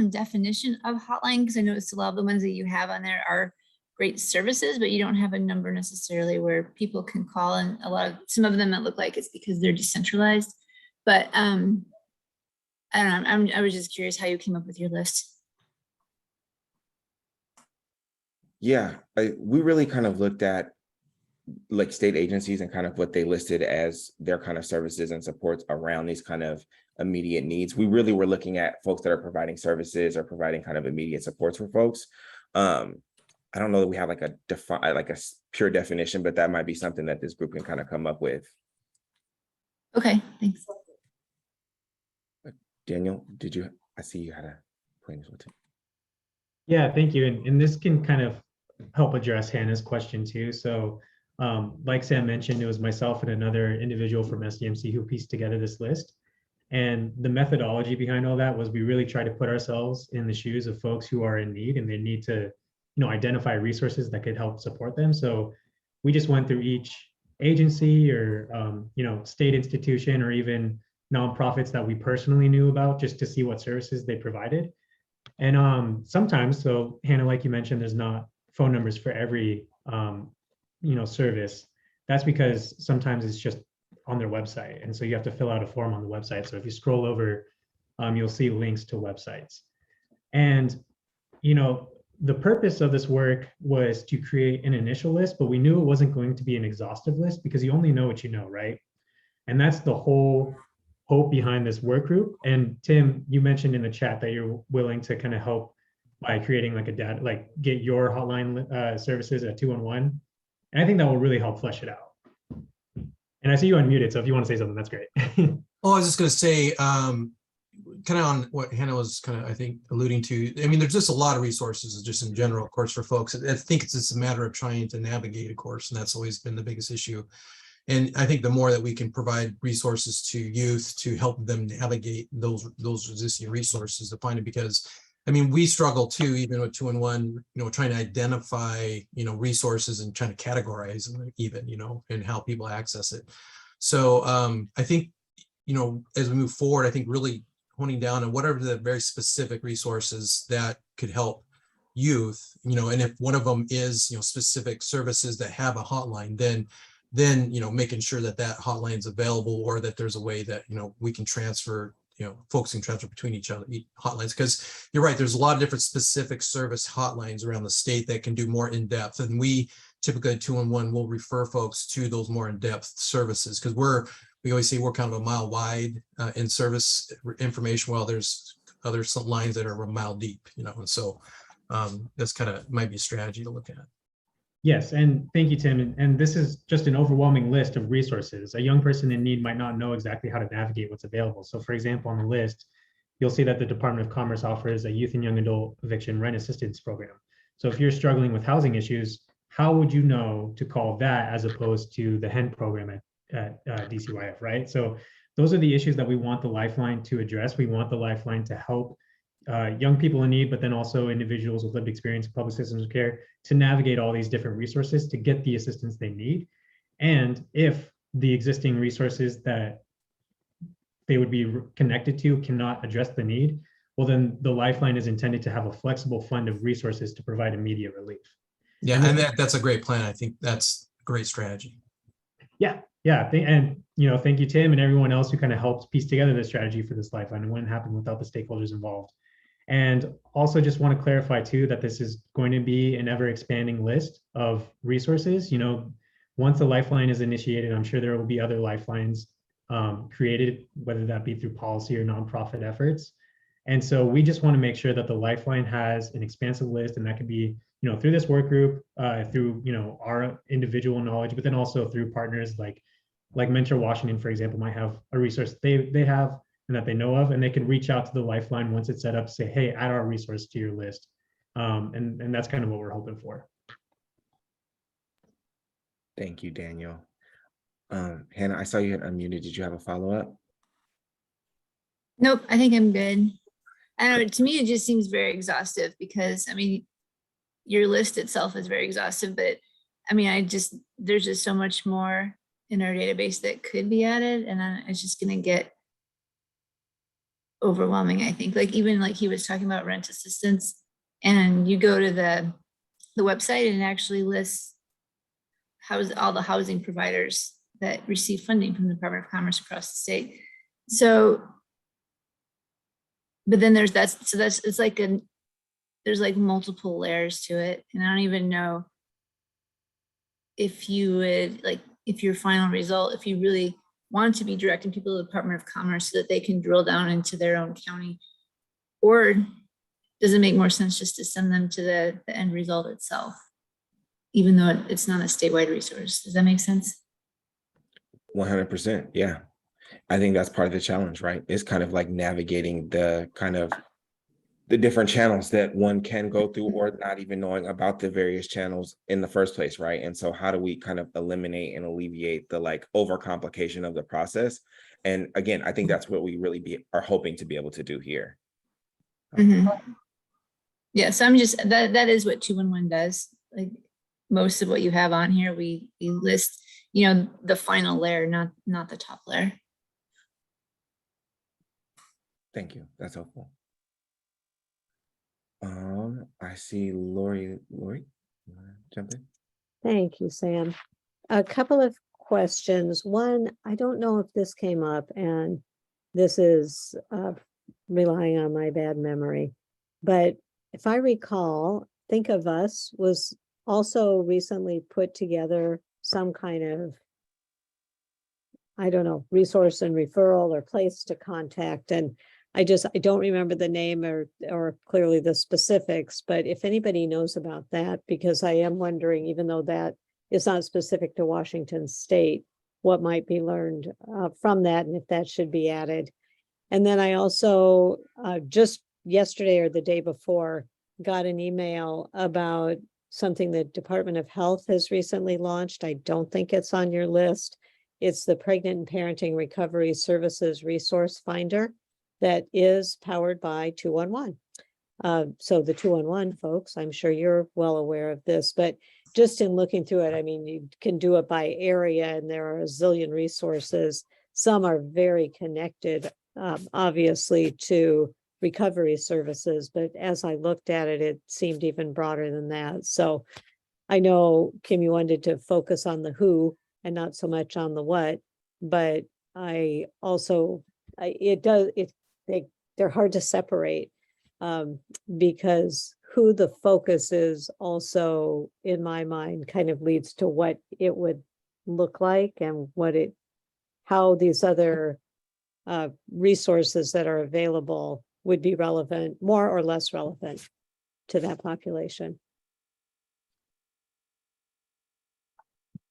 definition of hotline, because I noticed a lot of the ones that you have on there are great services, but you don't have a number necessarily where people can call. And some of them it look like it's because they're decentralized. But I don't know. I was just curious how you came up with your list. Yeah, we really kind of looked at like state agencies and kind of what they listed as their kind of services and supports around these kind of immediate needs. We really were looking at folks that are providing services or providing kind of immediate supports for folks. I don't know that we have like a pure definition, but that might be something that this group can kind of come up with. Okay, thanks. Daniel, I see you had a point as well too. Yeah, thank you. And this can kind of help address Hannah's question too. So like Sam mentioned, it was myself and another individual from SDMC who pieced together this list. And the methodology behind all that was we really try to put ourselves in the shoes of folks who are in need, and they need to, you know, identify resources that could help support them. So we just went through each agency or, you know, state institution or even nonprofits that we personally knew about just to see what services they provided. And sometimes, so Hannah, like you mentioned, there's not phone numbers for every, you know, service. That's because sometimes it's just on their website. And so you have to fill out a form on the website. So if you scroll over, you'll see links to websites. And, you know, the purpose of this work was to create an initial list, but we knew it wasn't going to be an exhaustive list because you only know what you know, right? And that's the whole hope behind this work group. And Tim, you mentioned in the chat that you're willing to kind of help by creating like a data, like get your hotline services at 2-in-1. And I think that will really help flesh it out. And I see you unmuted, so if you want to say something, that's great. Oh, I was just going to say, kind of on what Hannah was kind of, I think, alluding to. I mean, there's just a lot of resources just in general, of course, for folks. I think it's just a matter of trying to navigate a course, and that's always been the biggest issue. And I think the more that we can provide resources to youth to help them navigate those existing resources to find it, because I mean, we struggle too, even with 2-in-1, trying to identify, resources and trying to categorize them even, and how people access it. So I think, as we move forward, I think really honing down on whatever the very specific resources that could help youth, and if one of them is, specific services that have a hotline, then making sure that hotline is available, or that there's a way that, we can transfer, folks can transfer between each other hotlines. Because you're right, there's a lot of different specific service hotlines around the state that can do more in depth. And we typically at 2-in-1 will refer folks to those more in depth services, because we always say we're kind of a mile wide in service information, while there's other lines that are a mile deep, and so that's kind of might be a strategy to look at. Yes, and thank you, Tim. And this is just an overwhelming list of resources. A young person in need might not know exactly how to navigate what's available. So for example, on the list, you'll see that the Department of Commerce offers a youth and young adult eviction rent assistance program. So if you're struggling with housing issues, how would you know to call that as opposed to the HEN program at DCYF, right? So those are the issues that we want the Lifeline to address. We want the Lifeline to help young people in need, but then also individuals with lived experience in public systems of care to navigate all these different resources to get the assistance they need. And if the existing resources that they would be connected to cannot address the need, well, then the Lifeline is intended to have a flexible fund of resources to provide immediate relief. Yeah, and that's a great plan. I think that's a great strategy. Yeah. And thank you, Tim, and everyone else who kind of helped piece together the strategy for this Lifeline. It wouldn't happen without the stakeholders involved. And also just want to clarify too that this is going to be an ever expanding list of resources. Once the Lifeline is initiated, I'm sure there will be other Lifelines created, whether that be through policy or nonprofit efforts. And so we just want to make sure that the Lifeline has an expansive list, and that could be, through this work group, through, our individual knowledge, but then also through partners like Mentor Washington, for example, might have a resource they have and that they know of, and they can reach out to the Lifeline once it's set up, say, hey, add our resource to your list. And that's kind of what we're hoping for. Thank you, Daniel. Hannah, I saw you had unmuted. Did you have a follow-up? Nope, I think I'm good. I don't know, to me, it just seems very exhaustive because, I mean, your list itself is very exhaustive, but I mean, there's just so much more in our database that could be added, and it's just gonna get overwhelming, I think. Like even like he was talking about rent assistance, and you go to the website and it actually lists all the housing providers that receive funding from the Department of Commerce across the state. So, but then there's it's like there's like multiple layers to it, and I don't even know if you would if your final result, if you really want to be directing people to the Department of Commerce so that they can drill down into their own county, or does it make more sense just to send them to the end result itself, even though it's not a statewide resource? Does that make sense? 100%. Yeah. I think that's part of the challenge, right? It's kind of like navigating the different channels that one can go through, or not even knowing about the various channels in the first place, right? And so how do we kind of eliminate and alleviate the overcomplication of the process? And again, I think that's what we really are hoping to be able to do here. Mm-hmm. Yeah, so I'm just, that is what 2-in-1 does. Like most of what you have on here, we list, the final layer, not the top layer. Thank you. That's helpful. I see Lori, you wanna jump in? Thank you, Sam. A couple of questions. One, I don't know if this came up, and this is relying on my bad memory, but if I recall, Think of Us was also recently put together some kind of, I don't know, resource and referral or place to contact. And I don't remember the name or clearly the specifics, but if anybody knows about that, because I am wondering, even though that is not specific to Washington State, what might be learned from that and if that should be added. And then I also just yesterday or the day before got an email about something the Department of Health has recently launched. I don't think it's on your list. It's the Pregnant and Parenting Recovery Services Resource Finder that is powered by 211. So the 211 folks, I'm sure you're well aware of this, but just in looking through it, I mean, you can do it by area and there are a zillion resources. Some are very connected, obviously, to recovery services, but as I looked at it, it seemed even broader than that. So I know, Kim, you wanted to focus on the who and not so much on the what, but I also, they're hard to separate because who the focus is also, in my mind, kind of leads to what it would look like and how these other resources that are available would be relevant, more or less relevant to that population.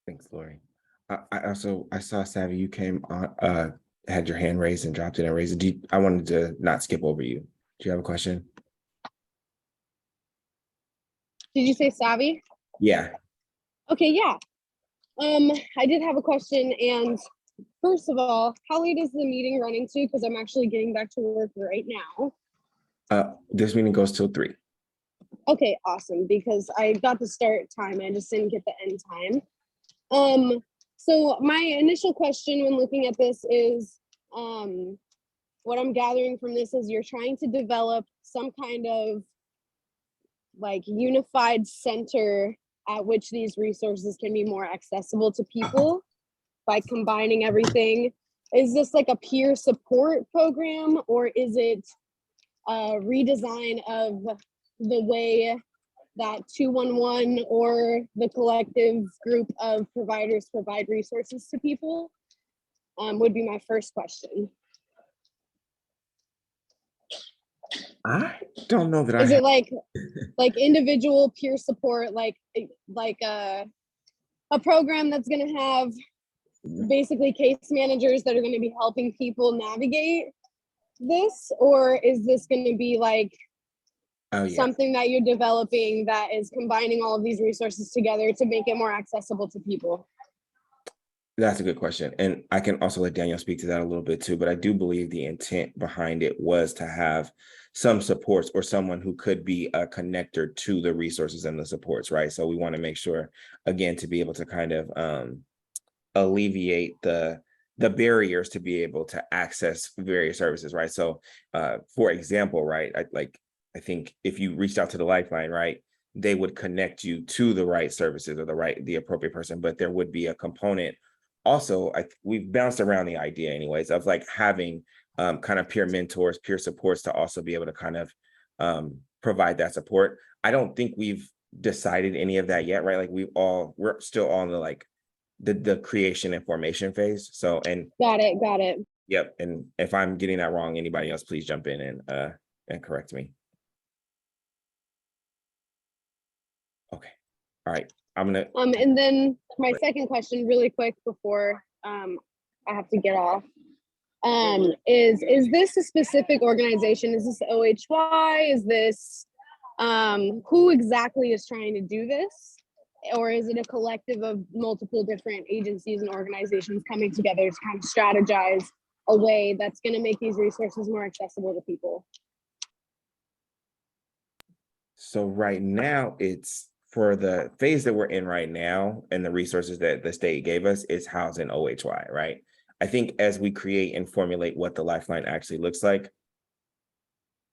Thanks, Lori. I saw Savvy, you came on, had your hand raised and dropped it and raised it. I wanted to not skip over you. Do you have a question? Did you say Savvy? Yeah. Okay, yeah. I did have a question, and first of all, how late is the meeting running to? Because I'm actually getting back to work right now. This meeting goes till 3. Okay, awesome, because I got the start time, I just didn't get the end time. So my initial question when looking at this is, what I'm gathering from this is you're trying to develop some kind of like unified center at which these resources can be more accessible to people by combining everything. Is this like a peer support program, or is it a redesign of the way that 211 or the collective group of providers provide resources to people? Would be my first question. I don't know that Is it like individual peer support, like a program that's going to have basically case managers that are going to be helping people navigate this, or is this going to be like something that you're developing that is combining all of these resources together to make it more accessible to people? That's a good question. And I can also let Daniel speak to that a little bit too, but I do believe the intent behind it was to have some supports or someone who could be a connector to the resources and the supports, right? So we want to make sure, again, to be able to kind of alleviate the barriers to be able to access various services, right? So for example, right, I think if you reached out to the Lifeline, right, they would connect you to the right services or the appropriate person, but there would be a component. Also, we've bounced around the idea anyways of like having kind of peer mentors, peer supports to also be able to kind of provide that support. I don't think we've decided any of that yet, right? Like we're still on the creation and formation phase. So, and got it. Yep. And if I'm getting that wrong, anybody else, please jump in and correct me. Okay. All right. I'm gonna. And then my second question, really quick before I have to get off, is this a specific organization? Is this OHY? Is this who exactly is trying to do this? Or is it a collective of multiple different agencies and organizations coming together to kind of strategize a way that's going to make these resources more accessible to people? So right now, it's for the phase that we're in right now and the resources that the state gave us, it's housed in OHY, right? I think as we create and formulate what the Lifeline actually looks like,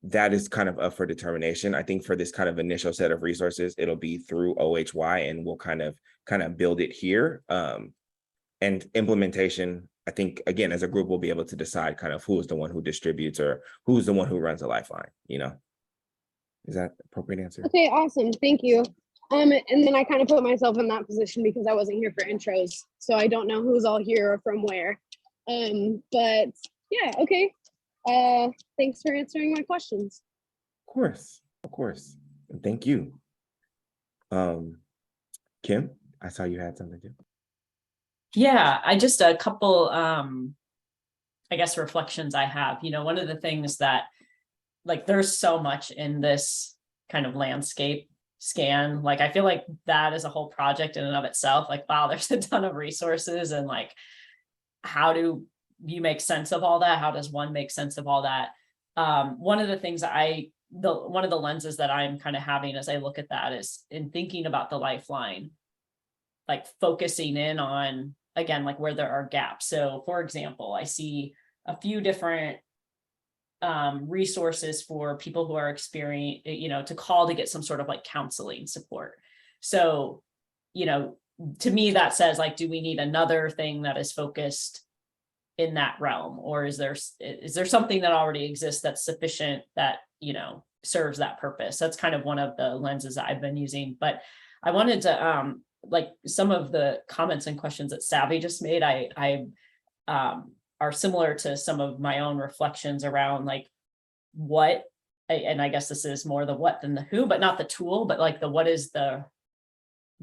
that is kind of up for determination. I think for this kind of initial set of resources, it'll be through OHY and we'll kind of build it here. And implementation, I think, again, as a group, we'll be able to decide kind of who is the one who distributes or who's the one who runs a Lifeline, you know? Is that appropriate answer? Okay, awesome. Thank you. And then I kind of put myself in that position because I wasn't here for intros. So I don't know who's all here or from where. But yeah, okay. Thanks for answering my questions. Of course. And thank you. Kim, I saw you had something to do. Yeah, I just a couple I guess reflections I have. One of the things that, like, there's so much in this kind of landscape scan. Like, I feel like that is a whole project in and of itself. Like, wow, there's a ton of resources, and like, how do you make sense of all that? How does one make sense of all that? One of the things one of the lenses that I'm kind of having as I look at that is in thinking about the Lifeline, like focusing in on, again, like where there are gaps. So for example, I see a few different resources for people who are experiencing, to call to get some sort of like counseling support. So, to me, that says, like, do we need another thing that is focused in that realm? Or is there something that already exists that's sufficient that, serves that purpose? That's kind of one of the lenses that I've been using. But I wanted to, like, some of the comments and questions that Savvy just made, I are similar to some of my own reflections around, like, what, and I guess this is more the what than the who, but not the tool, but like what is the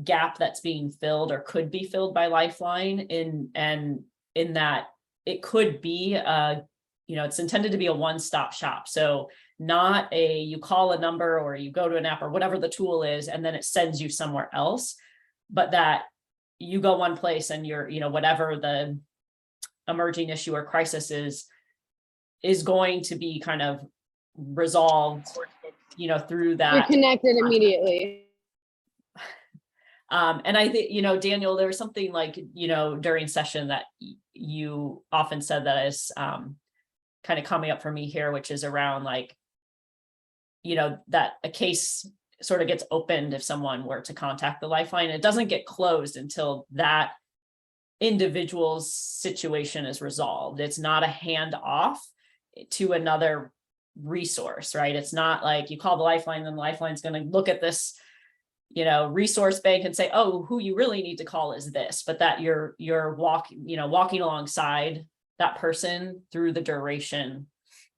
gap that's being filled or could be filled by Lifeline, in that it could be it's intended to be a one-stop shop. So not you call a number or you go to an app or whatever the tool is, and then it sends you somewhere else, but that you go one place and you're, whatever the emerging issue or crisis is going to be kind of resolved, through that. You're connected immediately. And I think, Daniel, there was something like, during session that you often said that is kind of coming up for me here, which is around, like, that a case sort of gets opened if someone were to contact the Lifeline. It doesn't get closed until that individual's situation is resolved. It's not a handoff to another resource, right? It's not like you call the Lifeline and the Lifeline's going to look at this, resource bank and say, oh, who you really need to call is this, but that you're walking alongside that person through the duration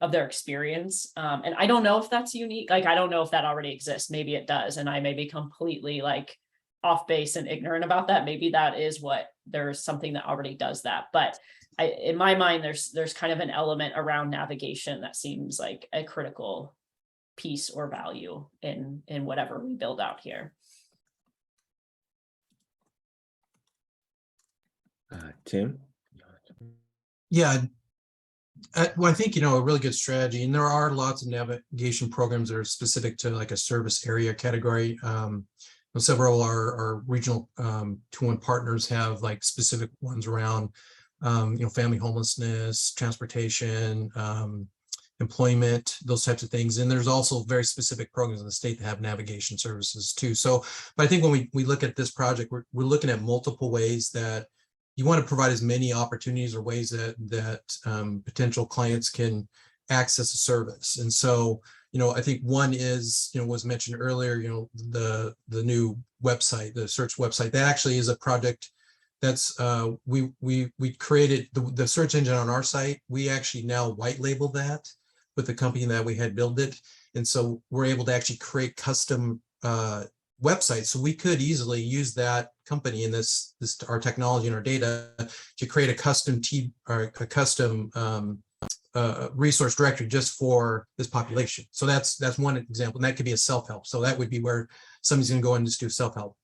of their experience. And I don't know if that's unique. Like, I don't know if that already exists. Maybe it does. And I may be completely like off base and ignorant about that. Maybe that is there's something that already does that. But in my mind, there's kind of an element around navigation that seems like a critical piece or value in whatever we build out here. Tim? Yeah, well, I think, a really good strategy, and there are lots of navigation programs that are specific to like a service area category. Several of our regional 2-1 partners have like specific ones around, family homelessness, transportation, employment, those types of things. And there's also very specific programs in the state that have navigation services too. So, but I think when we look at this project, we're looking at multiple ways that you want to provide as many opportunities or ways that potential clients can access a service. And so, I think one is, was mentioned earlier, the new website, the search website, that actually is a project that's we created the search engine on our site. We actually now white label that with the company that we had built it. And so we're able to actually create custom websites. So we could easily use that company and this our technology and our data to create a custom resource directory just for this population. So that's one example, and that could be a self-help. So that would be where somebody's going to go and just do self-help,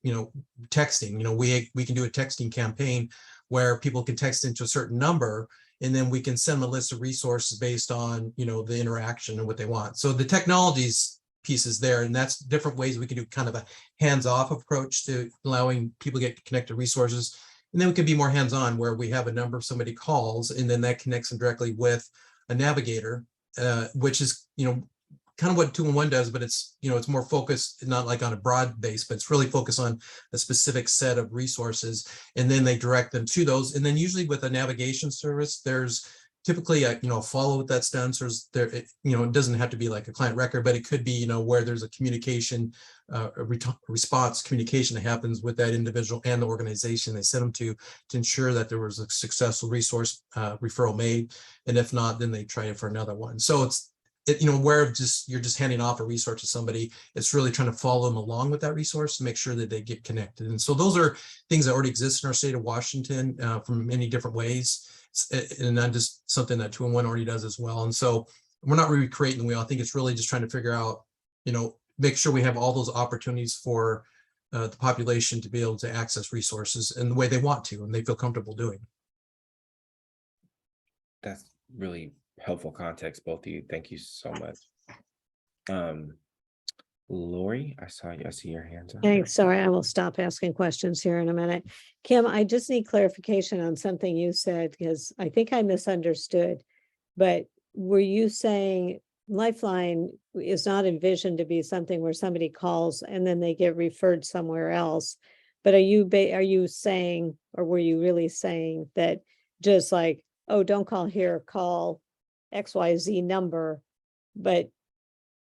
texting. We can do a texting campaign where people can text into a certain number, and then we can send them a list of resources based on, the interaction and what they want. So the technology's piece is there, and that's different ways we can do kind of a hands-off approach to allowing people to get connected to resources. And then we can be more hands-on where we have a number, somebody calls, and then that connects them directly with a navigator, which is, kind of what 2-1 does, but it's, it's more focused, not like on a broad base, but it's really focused on a specific set of resources. And then they direct them to those. And then usually with a navigation service, there's typically a follow that's done. So it doesn't have to be like a client record, but it could be, where there's a communication, response communication that happens with that individual and the organization they sent them to ensure that there was a successful resource referral made. And if not, then they try it for another one. So where you're just handing off a resource to somebody, it's really trying to follow them along with that resource to make sure that they get connected. And so those are things that already exist in our state of Washington from many different ways. And not just something that 2-in-1 already does as well. And so we're not recreating the wheel. I think it's really just trying to figure out, make sure we have all those opportunities for the population to be able to access resources in the way they want to and they feel comfortable doing. That's really helpful context, both of you. Thank you so much. Lori, I see your hands up. Thanks. Sorry, I will stop asking questions here in a minute. Kim, I just need clarification on something you said, because I think I misunderstood. But were you saying Lifeline is not envisioned to be something where somebody calls and then they get referred somewhere else? But are you saying, or were you really saying that just like, oh, don't call here, call XYZ number? But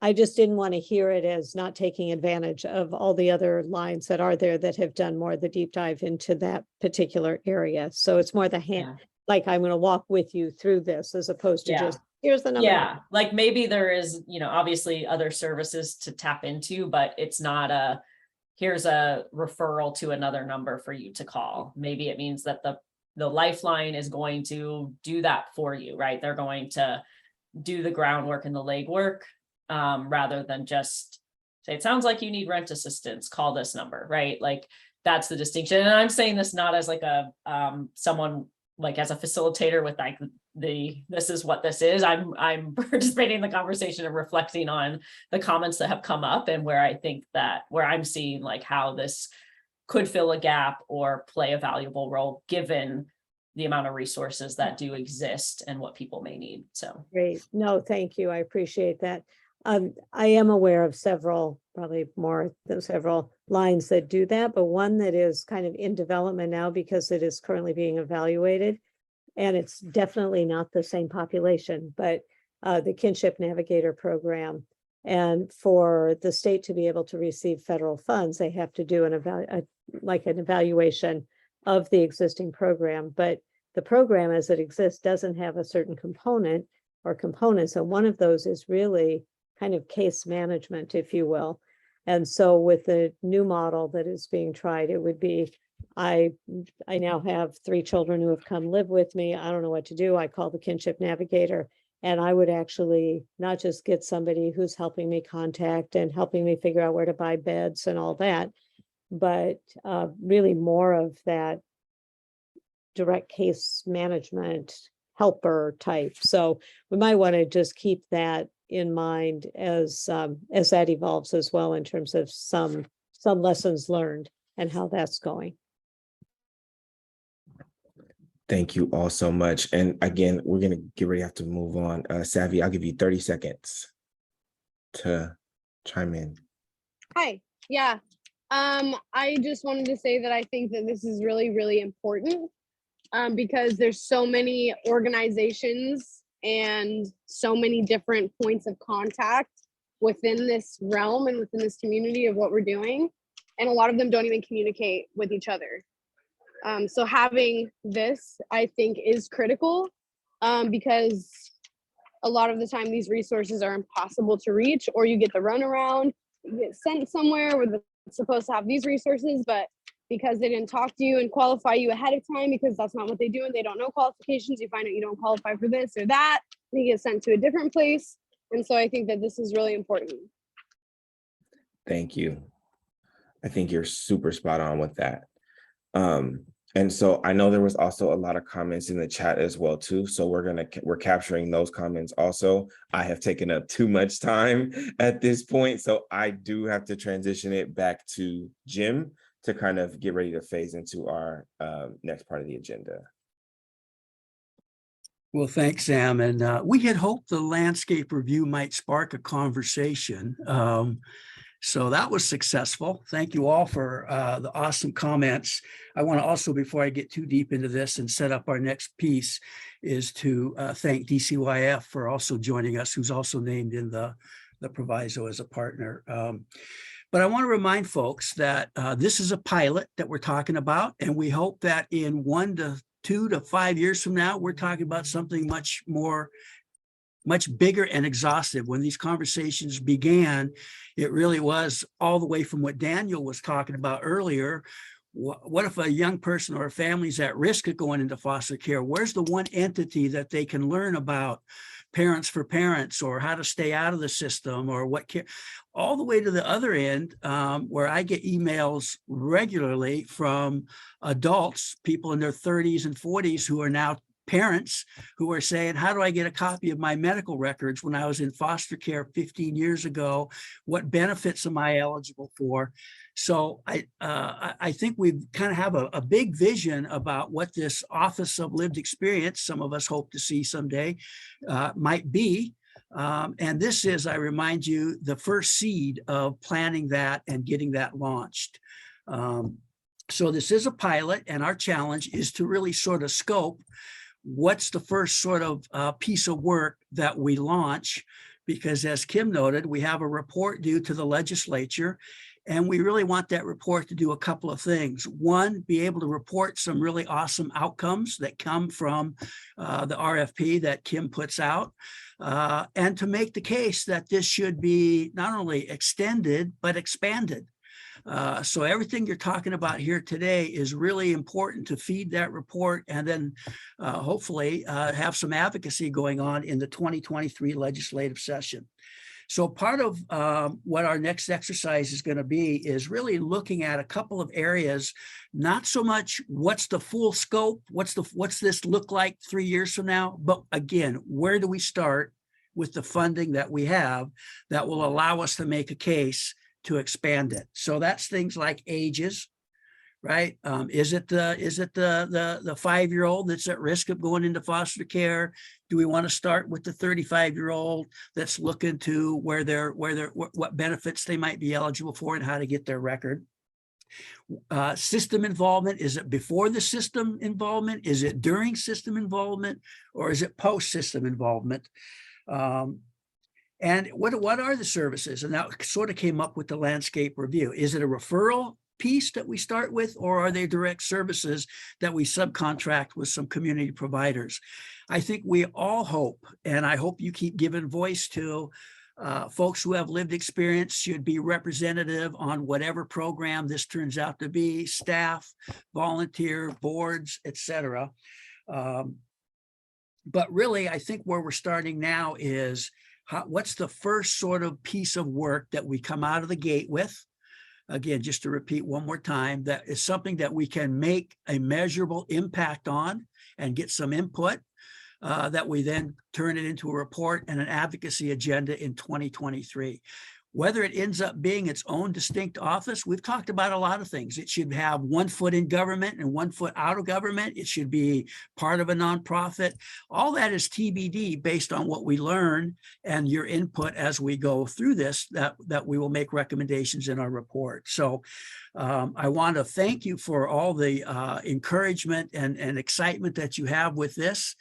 I just didn't want to hear it as not taking advantage of all the other lines that are there that have done more of the deep dive into that particular area. So it's more the hand, like I'm going to walk with you through this as opposed to just, here's the number. Yeah, like maybe there is, obviously other services to tap into, but it's not here's a referral to another number for you to call. Maybe it means that the Lifeline is going to do that for you, right? They're going to do the groundwork and the legwork. Rather than just say, it sounds like you need rent assistance, call this number, right? Like that's the distinction. And I'm saying this not as like a someone like as a facilitator with like this is what this is. I'm participating in the conversation and reflecting on the comments that have come up and where I think that where I'm seeing like how this could fill a gap or play a valuable role given the amount of resources that do exist and what people may need. So great. No, thank you. I appreciate that. I am aware of several, probably more than several lines that do that, but one that is kind of in development now because it is currently being evaluated. And it's definitely not the same population, but the Kinship Navigator program. And for the state to be able to receive federal funds, they have to do an evaluation of the existing program. But the program as it exists doesn't have a certain component or components. And one of those is really kind of case management, if you will. And so with the new model that is being tried, it would be, I now have 3 children who have come live with me. I don't know what to do. I call the Kinship Navigator, and I would actually not just get somebody who's helping me contact and helping me figure out where to buy beds and all that, but really more of that direct case management helper type. So we might want to just keep that in mind as that evolves as well in terms of some lessons learned and how that's going. Thank you all so much. And again, we're going to get ready to have to move on. Savvy, I'll give you 30 seconds to chime in. Hi. Yeah. I just wanted to say that I think that this is really, really important because there's so many organizations and so many different points of contact within this realm and within this community of what we're doing. And a lot of them don't even communicate with each other. So having this, I think, is critical because a lot of the time these resources are impossible to reach, or you get the runaround, you get sent somewhere where they're supposed to have these resources, but because they didn't talk to you and qualify you ahead of time, because that's not what they do and they don't know qualifications, you find out you don't qualify for this or that, and you get sent to a different place. And so I think that this is really important. Thank you. I think you're super spot on with that. And so I know there was also a lot of comments in the chat as well too. So we're capturing those comments also. I have taken up too much time at this point, so I do have to transition it back to Jim to kind of get ready to phase into our next part of the agenda. Well, thanks, Sam. And we had hoped the landscape review might spark a conversation. So that was successful. Thank you all for the awesome comments. I want to also, before I get too deep into this and set up our next piece, is to thank DCYF for also joining us, who's also named in the proviso as a partner. But I want to remind folks that this is a pilot that we're talking about, and we hope that in 1 to 2 to 5 years from now, we're talking about something much more much bigger and exhaustive. When these conversations began, it really was all the way from what Daniel was talking about earlier. What if a young person or a family is at risk of going into foster care? Where's the one entity that they can learn about parents for parents, or how to stay out of the system, or what care, all the way to the other end, where I get emails regularly from adults, people in their 30s and 40s who are now parents, who are saying, how do I get a copy of my medical records when I was in foster care 15 years ago? What benefits am I eligible for? So I think we kind of have a big vision about what this Office of Lived Experience, some of us hope to see someday, might be. And this is, I remind you, the first seed of planning that and getting that launched. So this is a pilot, and our challenge is to really sort of scope what's the first sort of piece of work that we launch, because as Kim noted, we have a report due to the legislature, and we really want that report to do a couple of things. One, be able to report some really awesome outcomes that come from the RFP that Kim puts out, and to make the case that this should be not only extended, but expanded. So everything you're talking about here today is really important to feed that report, and then hopefully have some advocacy going on in the 2023 legislative session. So part of what our next exercise is going to be is really looking at a couple of areas, not so much what's the full scope, what's this look like 3 years from now, but again, where do we start with the funding that we have that will allow us to make a case to expand it. So that's things like ages, right? Is it the 5-year-old that's at risk of going into foster care? Do we want to start with the 35-year-old that's looking to what benefits they might be eligible for and how to get their record? System involvement, is it before the system involvement? Is it during system involvement? Or is it post-system involvement? And what are the services? And that sort of came up with the landscape review. Is it a referral piece that we start with, or are they direct services that we subcontract with some community providers? I think we all hope, and I hope you keep giving voice to folks who have lived experience should be representative on whatever program this turns out to be, staff, volunteer, boards, etc. But really, I think where we're starting now is what's the first sort of piece of work that we come out of the gate with? Again, just to repeat one more time, that is something that we can make a measurable impact on and get some input, that we then turn it into a report and an advocacy agenda in 2023. Whether it ends up being its own distinct office, we've talked about a lot of things. It should have 1 foot in government and 1 foot out of government. It should be part of a nonprofit. All that is TBD based on what we learn and your input as we go through this, that we will make recommendations in our report. So I want to thank you for all the encouragement and excitement that you have with this.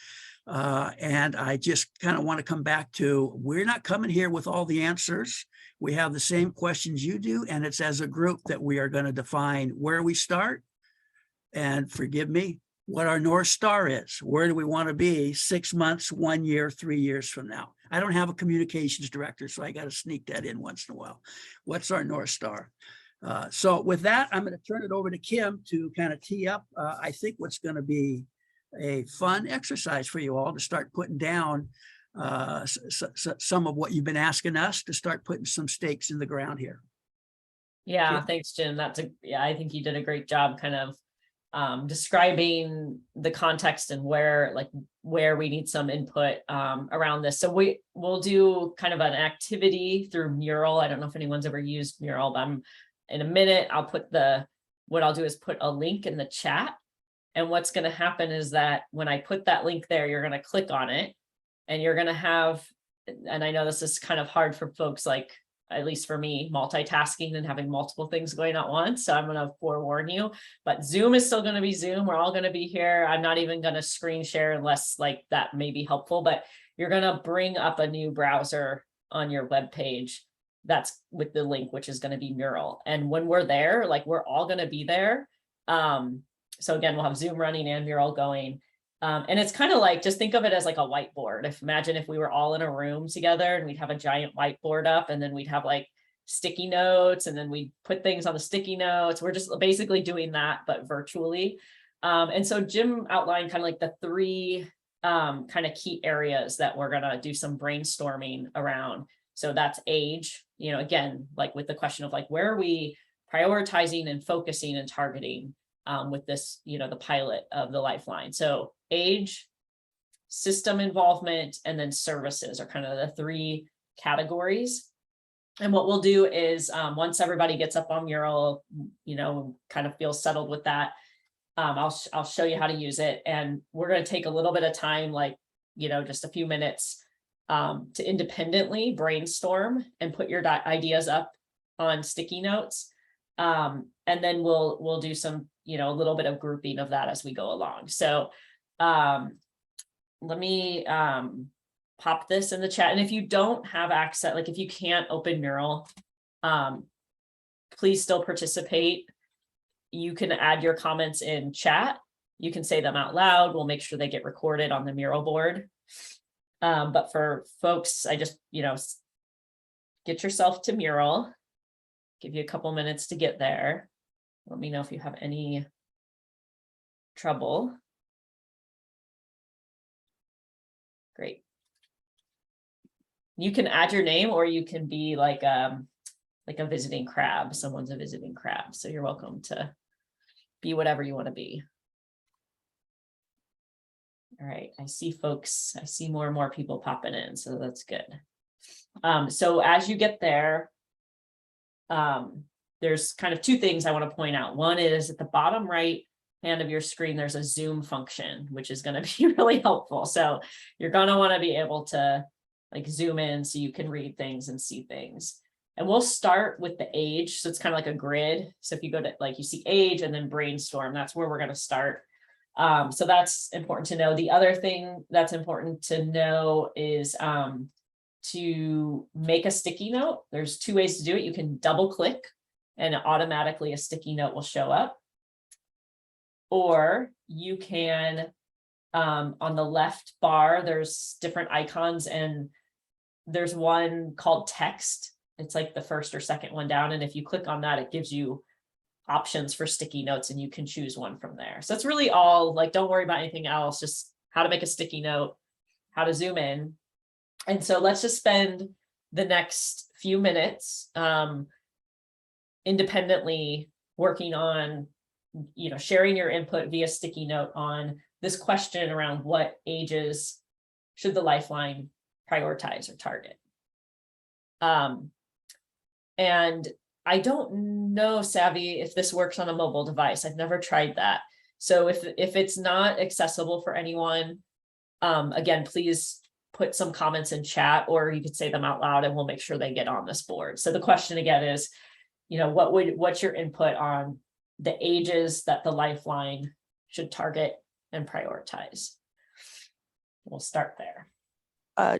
And I just kind of want to come back to, we're not coming here with all the answers. We have the same questions you do, and it's as a group that we are going to define where we start, and forgive me, what our North Star is. Where do we want to be 6 months, 1 year, 3 years from now? I don't have a communications director, so I got to sneak that in once in a while. What's our North Star? So with that, I'm going to turn it over to Kim to kind of tee up, I think, what's going to be a fun exercise for you all to start putting down some of what you've been asking us, to start putting some stakes in the ground here. Yeah, Kim? thanks, Jim. Yeah, I think you did a great job kind of describing the context and where we need some input around this. So we'll do kind of an activity through Mural. I don't know if anyone's ever used Mural, but in a minute, what I'll do is put a link in the chat. And what's going to happen is that when I put that link there, you're going to click on it, and you're going to have, and I know this is kind of hard for folks, like, at least for me, multitasking and having multiple things going at once. So I'm going to forewarn you, but Zoom is still going to be Zoom. We're all going to be here. I'm not even going to screen share unless that may be helpful, but you're going to bring up a new browser on your web page that's with the link, which is going to be Mural. And when we're there, we're all going to be there. So again, we'll have Zoom running and Mural going. And it's kind of like, just think of it as like a whiteboard. Imagine if we were all in a room together and we'd have a giant whiteboard up, and then we'd have like sticky notes, and then we put things on the sticky notes. We're just basically doing that, but virtually. And so Jim outlined kind of like the three kind of key areas that we're going to do some brainstorming around. So that's age, again, like with the question of like, where are we prioritizing and focusing and targeting with this, the pilot of the Lifeline. So age, system involvement, and then services are kind of the three categories. And what we'll do is once everybody gets up on Mural, kind of feels settled with that, I'll show you how to use it. And we're going to take a little bit of time, like, just a few minutes to independently brainstorm and put your ideas up on sticky notes. And then we'll do some, a little bit of grouping of that as we go along. So let me pop this in the chat. And if you don't have access, like if you can't open Mural, please still participate. You can add your comments in chat. You can say them out loud. We'll make sure they get recorded on the Mural board. But for folks, I just, get yourself to Mural. Give you a couple minutes to get there. Let me know if you have any trouble. Great. You can add your name, or you can be like a visiting crab. Someone's a visiting crab. So you're welcome to be whatever you want to be. All right, I see folks, I see more and more people popping in, so that's good. So as you get there, there's kind of two things I want to point out. One is at the bottom right hand of your screen, there's a zoom function, which is going to be really helpful. So you're going to want to be able to like zoom in so you can read things and see things. And we'll start with the age. So it's kind of like a grid. So if you go to like, you see age and then brainstorm, that's where we're going to start. So that's important to know. The other thing that's important to know is to make a sticky note. There's two ways to do it. You can double click and automatically a sticky note will show up. Or you can, on the left bar, there's different icons, and there's one called text. It's like the first or second one down. And if you click on that, it gives you options for sticky notes and you can choose one from there. So it's really all like, don't worry about anything else, just how to make a sticky note, how to zoom in. And so let's just spend the next few minutes independently working on, sharing your input via sticky note on this question around what ages should the Lifeline prioritize or target. And I don't know, Savvy, if this works on a mobile device. I've never tried that. So if it's not accessible for anyone, again, please put some comments in chat, or you could say them out loud and we'll make sure they get on this board. So the question again is, what's your input on the ages that the Lifeline should target and prioritize? We'll start there.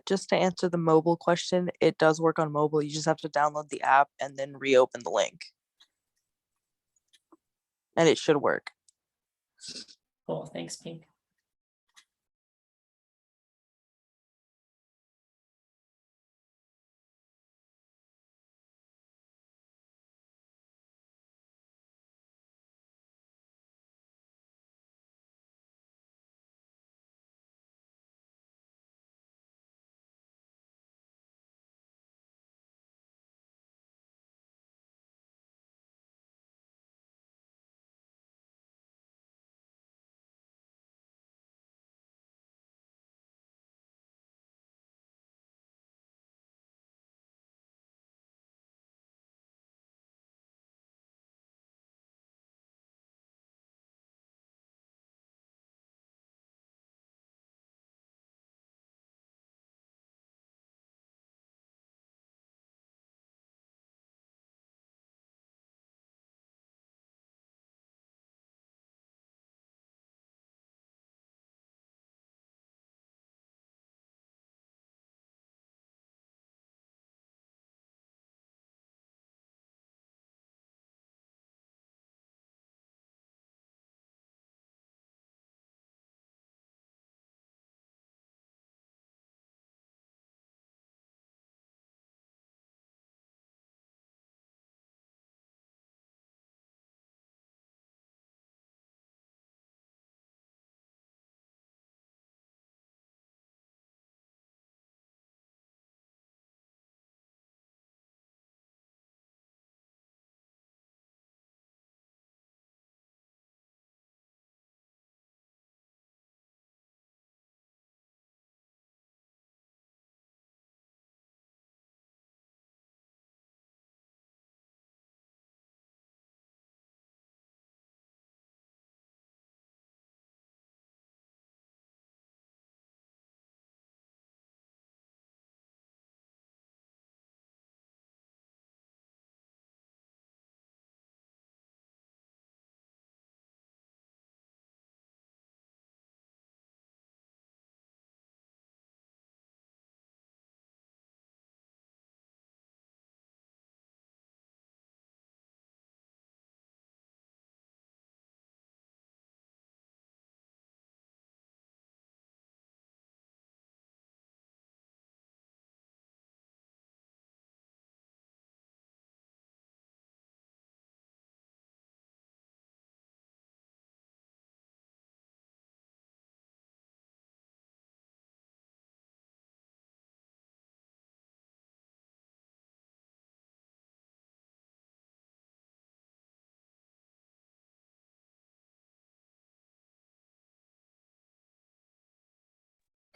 Just to answer the mobile question, it does work on mobile. You just have to download the app and then reopen the link. And it should work. Cool, thanks, Pink.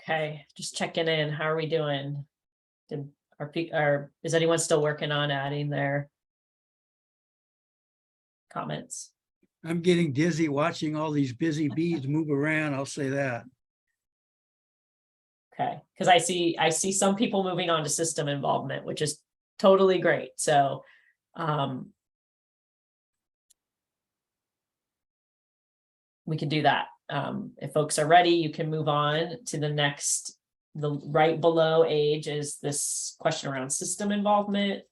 Okay, just checking in. How are we doing? Is anyone still working on adding their comments? I'm getting dizzy watching all these busy bees move around. I'll say that. Okay, because I see some people moving on to system involvement, which is totally great. So we can do that. If folks are ready, you can move on to the next. The right below age is this question around system involvement.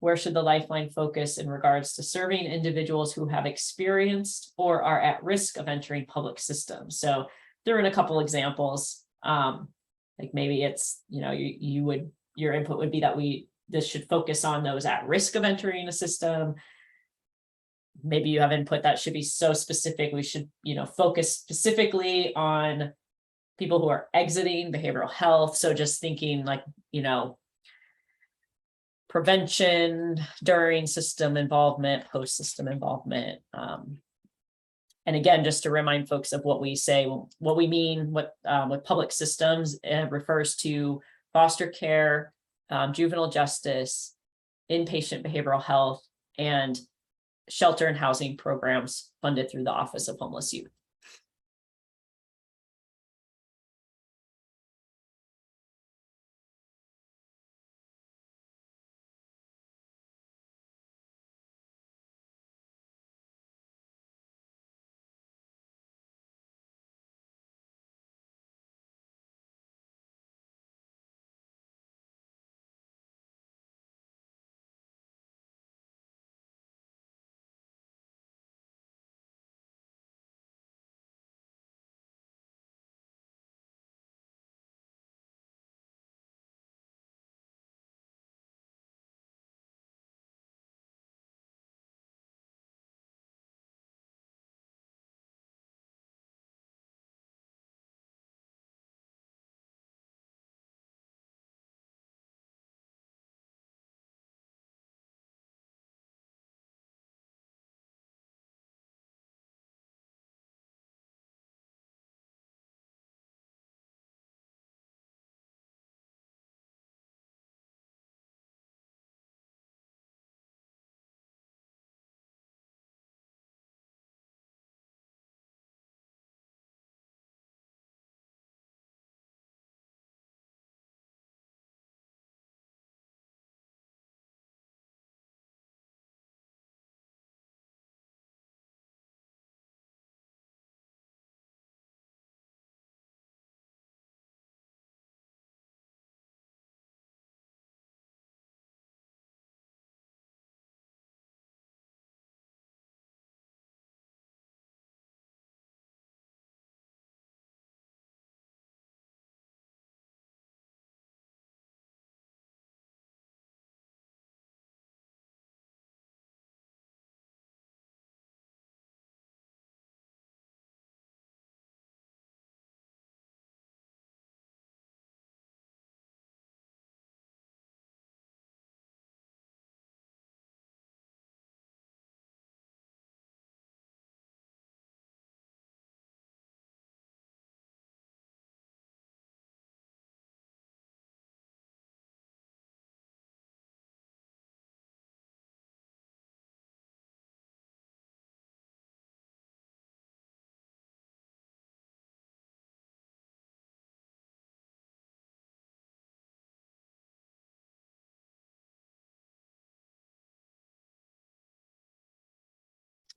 Where should the Lifeline focus in regards to serving individuals who have experienced or are at risk of entering public systems? So they're in a couple examples. Like maybe it's, your input would be that this should focus on those at risk of entering a system. Maybe you have input that should be so specific. We should, focus specifically on people who are exiting behavioral health. So just thinking like, prevention during system involvement, post-system involvement. And again, just to remind folks of what we say, what we mean with public systems, it refers to foster care, juvenile justice, inpatient behavioral health, and shelter and housing programs funded through the Office of Homeless Youth.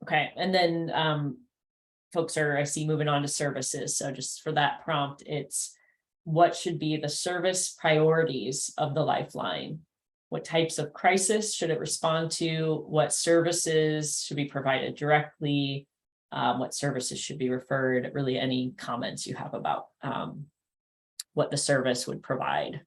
Okay, and then folks are, I see, moving on to services. So just for that prompt, it's what should be the service priorities of the Lifeline? What types of crisis should it respond to? What services should be provided directly? What services should be referred? Really, any comments you have about what the service would provide?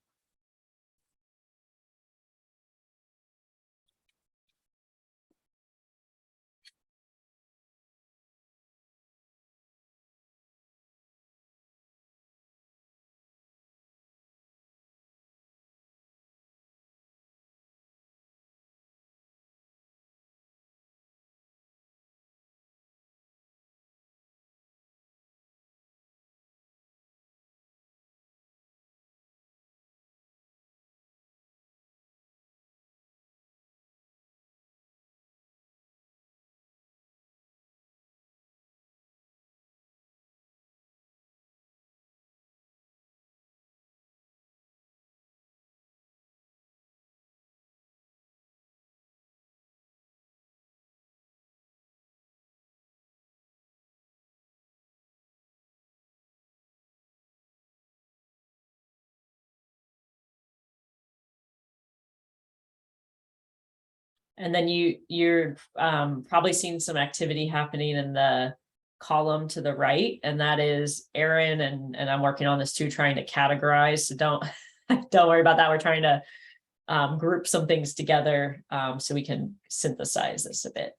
And then you're probably seeing some activity happening in the column to the right, and that is Erin and I'm working on this too, trying to categorize. So don't don't worry about that. We're trying to group some things together so we can synthesize this a bit.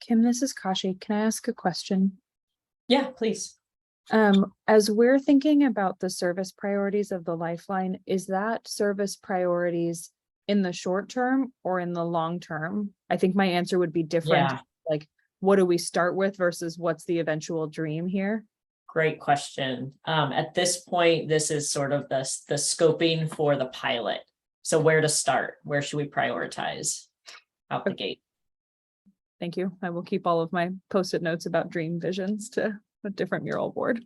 Kim, this is Kashi. Can I ask a question? Yeah, please. As we're thinking about the service priorities of the Lifeline, is that service priorities in the short term or in the long term? I think my answer would be different. Yeah. Like, what do we start with versus what's the eventual dream here? Great question. At this point, this is sort of the scoping for the pilot. So where to start? Where should we prioritize out the gate? Thank you. I will keep all of my post-it notes about dream visions to a different mural board.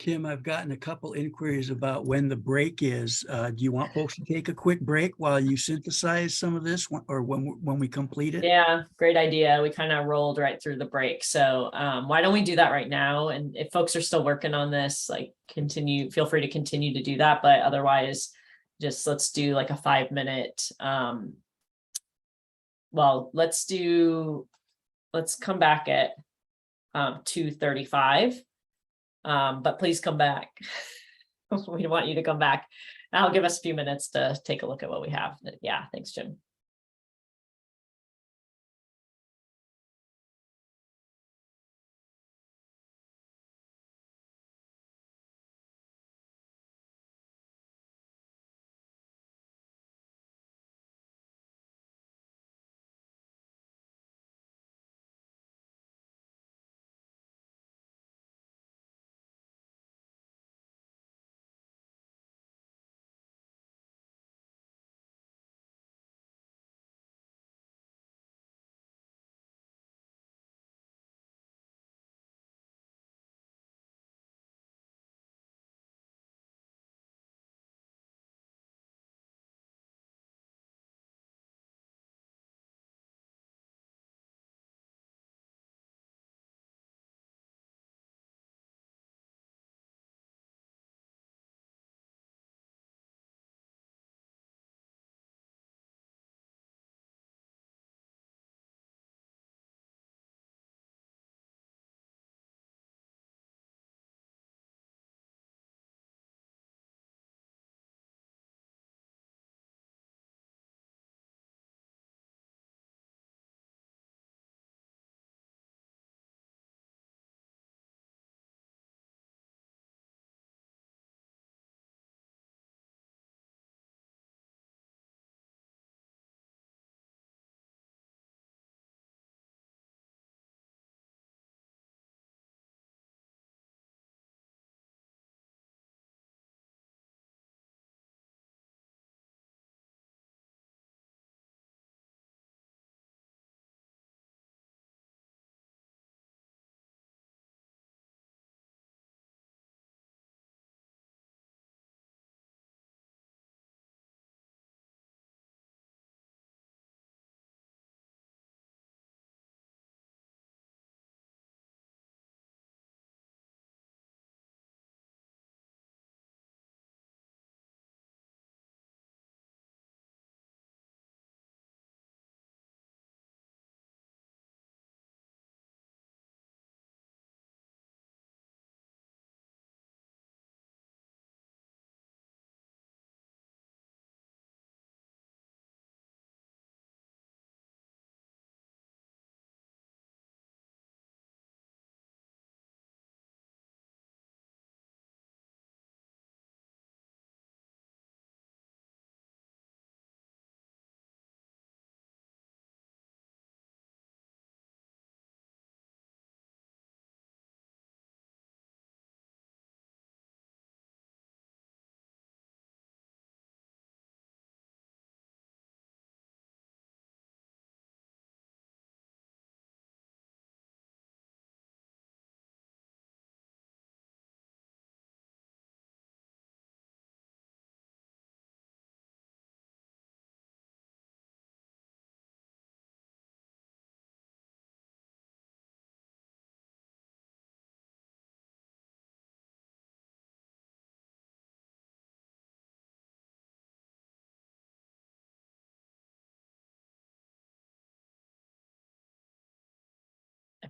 Kim, I've gotten a couple inquiries about when the break is. Do you want folks to take a quick break while you synthesize some of this or when we complete it? Yeah, great idea. We kind of rolled right through the break. So why don't we do that right now? And if folks are still working on this, like feel free to continue to do that. But otherwise, just let's do like a 5-minute. Well, let's come back at 2:35. But please come back. We want you to come back. I'll give us a few minutes to take a look at what we have. Yeah, thanks, Jim.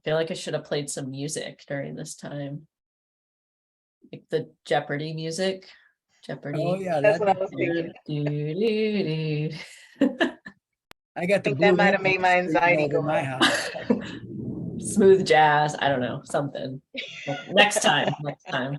feel like I should have played some music during this time. Like the Jeopardy music. Jeopardy. Oh, yeah, That's that'd what I be was cool. thinking. I got I the think blue that might have made my screaming anxiety over go my up. house. Smooth jazz. I don't know, something. Next time. Next time.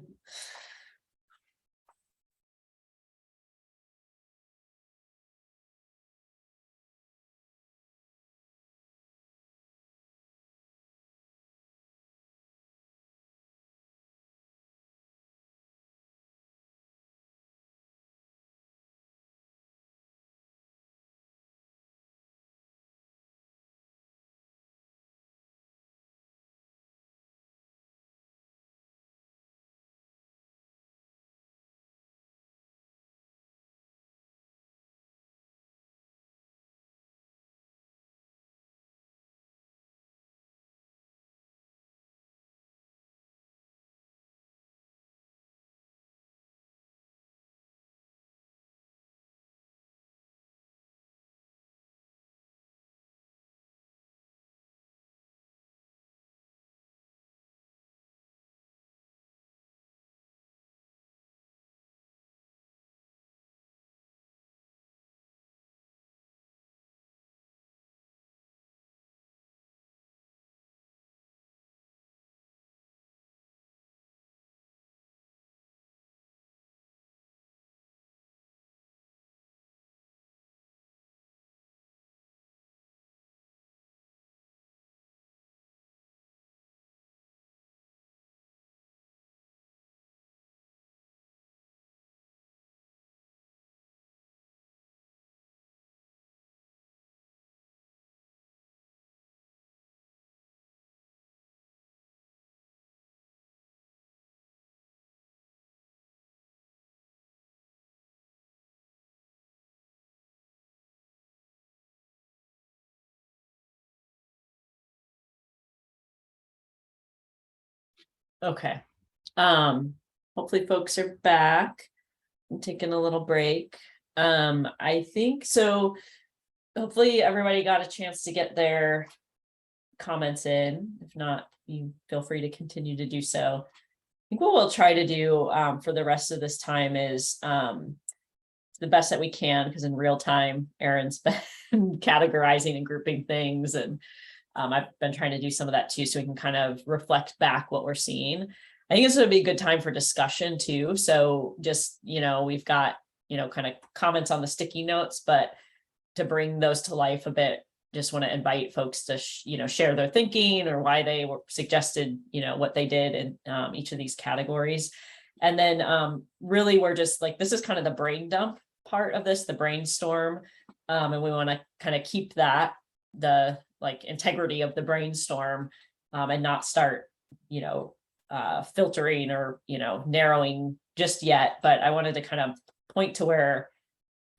Okay. Hopefully folks are back. I'm taking a little break. I think so. Hopefully everybody got a chance to get their comments in. If not, you feel free to continue to do so. I think what we'll try to do for the rest of this time is the best that we can, because in real time, Erin's been categorizing and grouping things, and I've been trying to do some of that too, so we can kind of reflect back what we're seeing. I think this would be a good time for discussion too. So just, we've got, kind of comments on the sticky notes, but to bring those to life a bit, just want to invite folks to, share their thinking or why they were suggested, what they did in each of these categories. And then really, we're just like, this is kind of the brain dump part of this, the brainstorm. And we want to kind of keep that, the integrity of the brainstorm, and not start, filtering or, narrowing just yet. But I wanted to kind of point to where,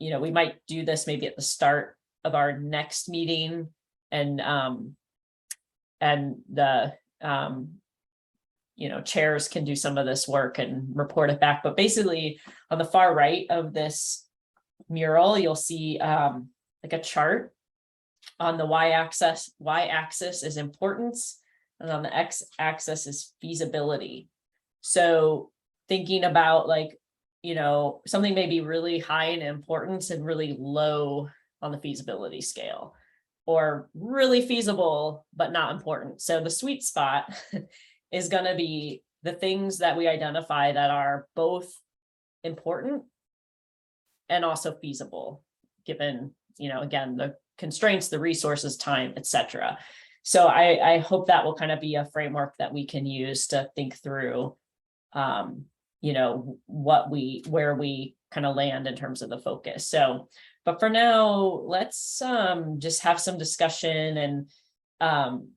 we might do this maybe at the start of our next meeting, and the chairs can do some of this work and report it back. But basically on the far right of this mural, you'll see like a chart. On the y-axis is importance, and on the x-axis is feasibility. So thinking about something may be really high in importance and really low on the feasibility scale, or really feasible but not important. So the sweet spot is going to be the things that we identify that are both important and also feasible, given, again, the constraints, the resources, time, etc. So I hope that will kind of be a framework that we can use to think through, where we kind of land in terms of the focus. So, but for now, let's just have some discussion, and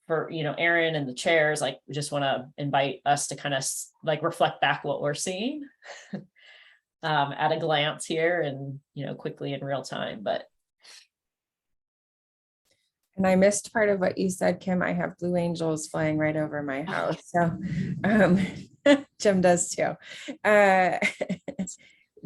for Erin and the chairs, we just want to invite us to kind of reflect back what we're seeing at a glance here, and quickly in real time. But And I missed part of what you said, Kim. I have blue angels flying right over my house. So Jim does too.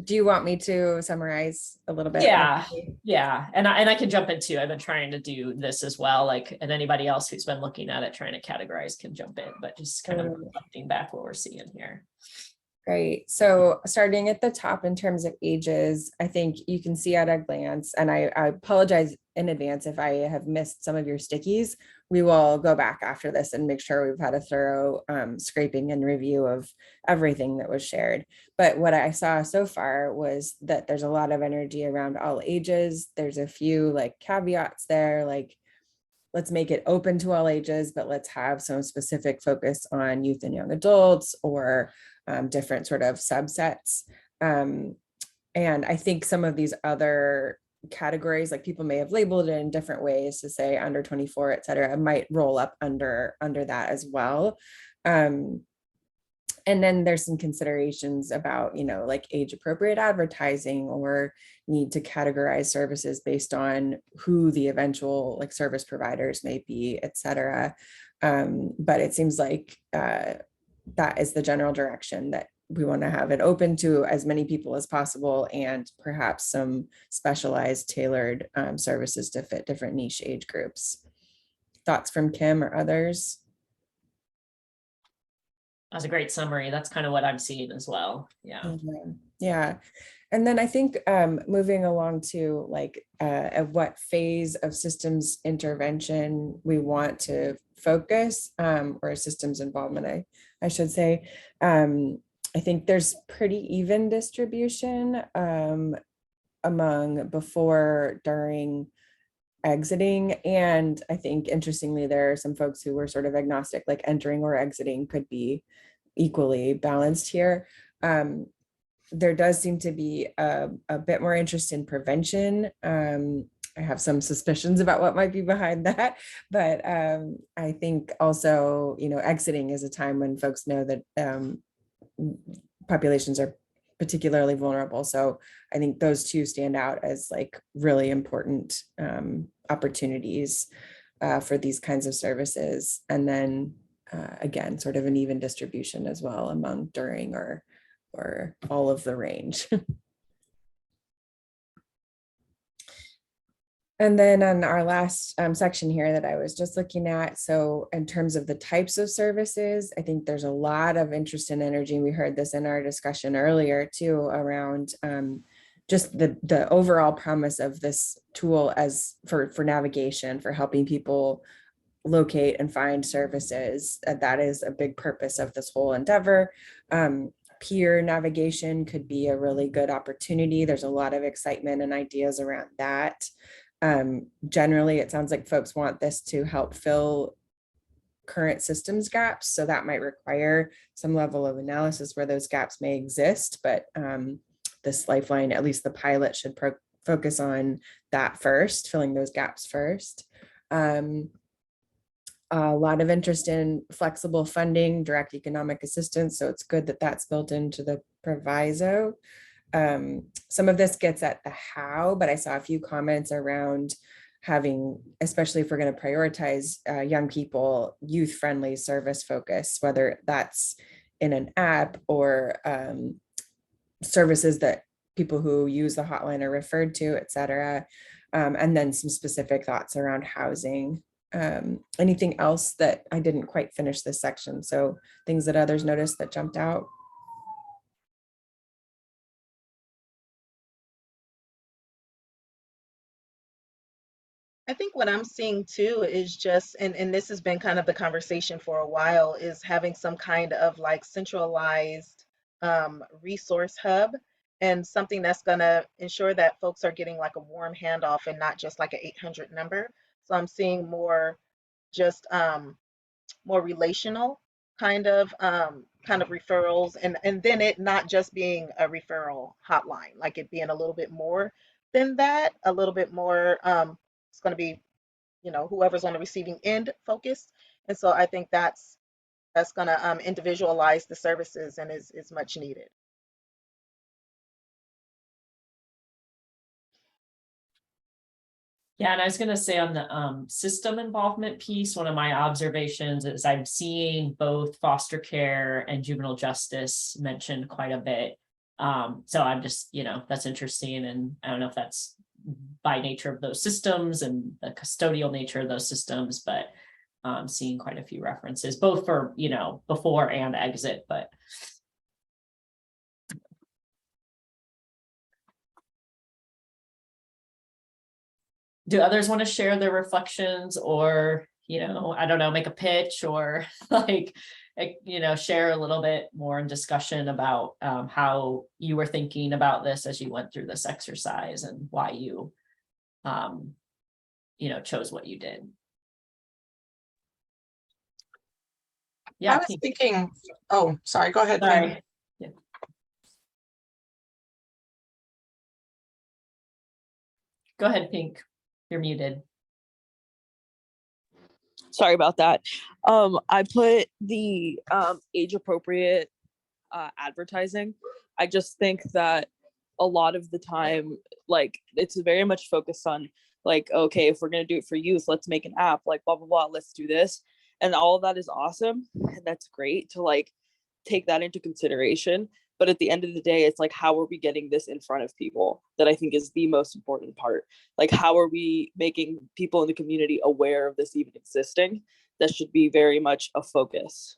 do you want me to summarize a little bit? Yeah, yeah. And I can jump into, I've been trying to do this as well, like, and anybody else who's been looking at it, trying to categorize can jump in, but just kind of reflecting back what we're seeing here. Great. So starting at the top in terms of ages, I think you can see at a glance, and I apologize in advance if I have missed some of your stickies. We will go back after this and make sure we've had a thorough scraping and review of everything that was shared. But what I saw so far was that there's a lot of energy around all ages. There's a few like caveats there, like let's make it open to all ages, but let's have some specific focus on youth and young adults or different sort of subsets. And I think some of these other categories, like people may have labeled it in different ways to say under 24, et cetera, might roll up under that as well. And then there's some considerations about, like age appropriate advertising or need to categorize services based on who the eventual like service providers may be, et cetera. But it seems like that is the general direction, that we want to have it open to as many people as possible and perhaps some specialized tailored services to fit different niche age groups. Thoughts from Kim or others? That's a great summary. That's kind of what I'm seeing as well. Yeah. Yeah. And then I think moving along to like at what phase of systems intervention we want to focus or systems involvement, I should say. I think there's pretty even distribution among before, during, exiting. And I think interestingly, there are some folks who were sort of agnostic, like entering or exiting could be equally balanced here. There does seem to be a bit more interest in prevention. I have some suspicions about what might be behind that, but I think also, exiting is a time when folks know that populations are particularly vulnerable. So I think those two stand out as like really important opportunities for these kinds of services. And then again, sort of an even distribution as well among during or all of the range. And then on our last section here that I was just looking at, so in terms of the types of services, I think there's a lot of interest and energy. We heard this in our discussion earlier too, around just the overall promise of this tool as for navigation, for helping people locate and find services. That is a big purpose of this whole endeavor. Peer navigation could be a really good opportunity. There's a lot of excitement and ideas around that. Generally, it sounds like folks want this to help fill current systems gaps. So that might require some level of analysis where those gaps may exist, but this Lifeline, at least the pilot, should focus on that first, filling those gaps first. A lot of interest in flexible funding, direct economic assistance. So it's good that that's built into the proviso. Some of this gets at the how, but I saw a few comments around having, especially if we're going to prioritize young people, youth-friendly service focus, whether that's in an app or services that people who use the hotline are referred to, et cetera. And then some specific thoughts around housing. Anything else that I didn't quite finish this section? So things that others noticed that jumped out. I think what I'm seeing too is just, and this has been kind of the conversation for a while, is having some kind of like centralized resource hub and something that's going to ensure that folks are getting like a warm handoff and not just like an 800 number. So I'm seeing more just more relational kind of referrals, and then it not just being a referral hotline, like it being a little bit more than that, a little bit more it's going to be, whoever's on the receiving end focused. And so I think that's going to individualize the services and is much needed. Yeah, and I was going to say on the system involvement piece, one of my observations is I'm seeing both foster care and juvenile justice mentioned quite a bit. So I'm just, that's interesting. And I don't know if that's by nature of those systems and the custodial nature of those systems, but seeing quite a few references, both for, before and exit, but do others want to share their reflections or, I don't know, make a pitch or like, share a little bit more in discussion about how you were thinking about this as you went through this exercise and why you, chose what you did. Yeah, I was thinking, oh, sorry, go ahead. Sorry. Yeah. Go ahead, Pink. You're muted. Sorry about that. I put the age appropriate advertising. I just think that a lot of the time, like, it's very much focused on like, okay, if we're gonna do it for youth, let's make an app, like blah blah blah, let's do this. And all of that is awesome. And that's great to like take that into consideration. But at the end of the day, it's like, how are we getting this in front of people? That I think is the most important part. Like, how are we making people in the community aware of this even existing? That should be very much a focus.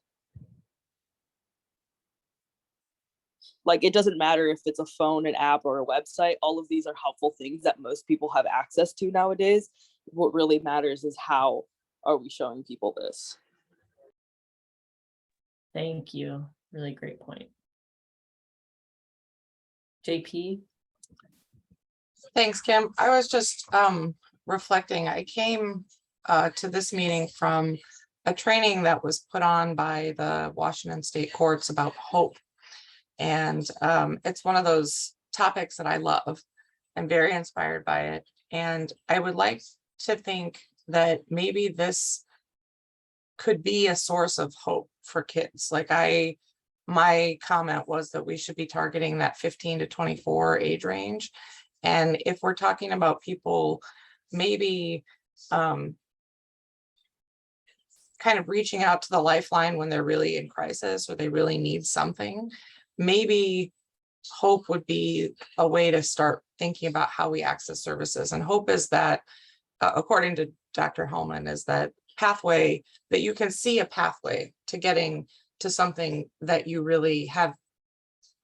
Like, it doesn't matter if it's a phone, an app, or a website. All of these are helpful things that most people have access to nowadays. What really matters is how are we showing people this? Thank you. Really great point. JP? Thanks, Kim. I was just reflecting. I came to this meeting from a training that was put on by the Washington State Courts about hope. And it's one of those topics that I love. I'm very inspired by it. And I would like to think that maybe this could be a source of hope for kids. Like my comment was that we should be targeting that 15 to 24 age range. And if we're talking about people maybe kind of reaching out to the Lifeline when they're really in crisis or they really need something, maybe hope would be a way to start thinking about how we access services. And hope is that, according to Dr. Hellman, is that pathway that you can see a pathway to getting to something that you really have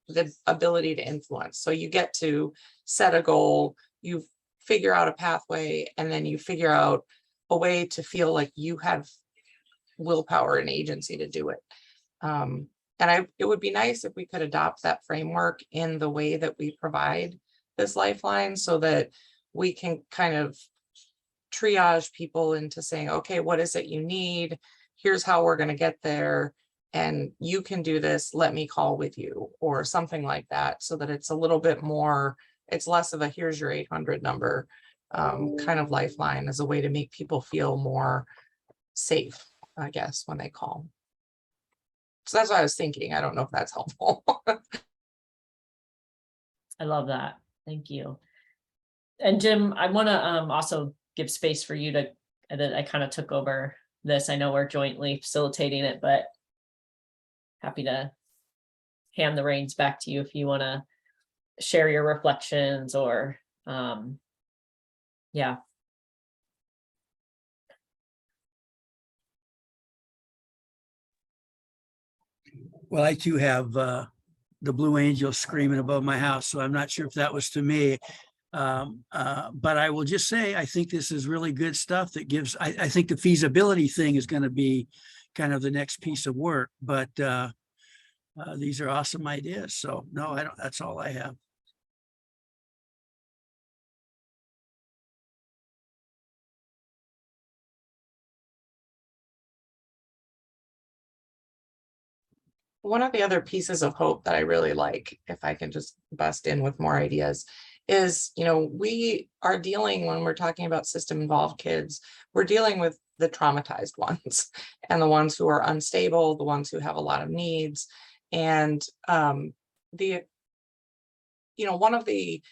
the ability to influence. So you get to set a goal, you figure out a pathway, and then you figure out a way to feel like you have willpower and agency to do it. It would be nice if we could adopt that framework in the way that we provide this Lifeline so that we can kind of triage people into saying, okay, what is it you need? Here's how we're going to get there. And you can do this, let me call with you, or something like that, so that it's a little bit more, it's less of a here's your 800 number kind of Lifeline, as a way to make people feel more safe, I guess, when they call. So that's what I was thinking. I don't know if that's helpful. I love that. Thank you. And Jim, I want to also give space for you to, that I kind of took over this. I know we're jointly facilitating it, but happy to hand the reins back to you if you want to share your reflections or, yeah. Well, I too have the Blue Angels screaming above my house, so I'm not sure if that was to me. But I will just say, I think this is really good stuff that gives, I think the feasibility thing is going to be kind of the next piece of work, but these are awesome ideas. So no, I don't, that's all I have. One of the other pieces of hope that I really like, if I can just bust in with more ideas, is, we are dealing, when we're talking about system involved kids, we're dealing with the traumatized ones and the ones who are unstable, the ones who have a lot of needs. And one of the,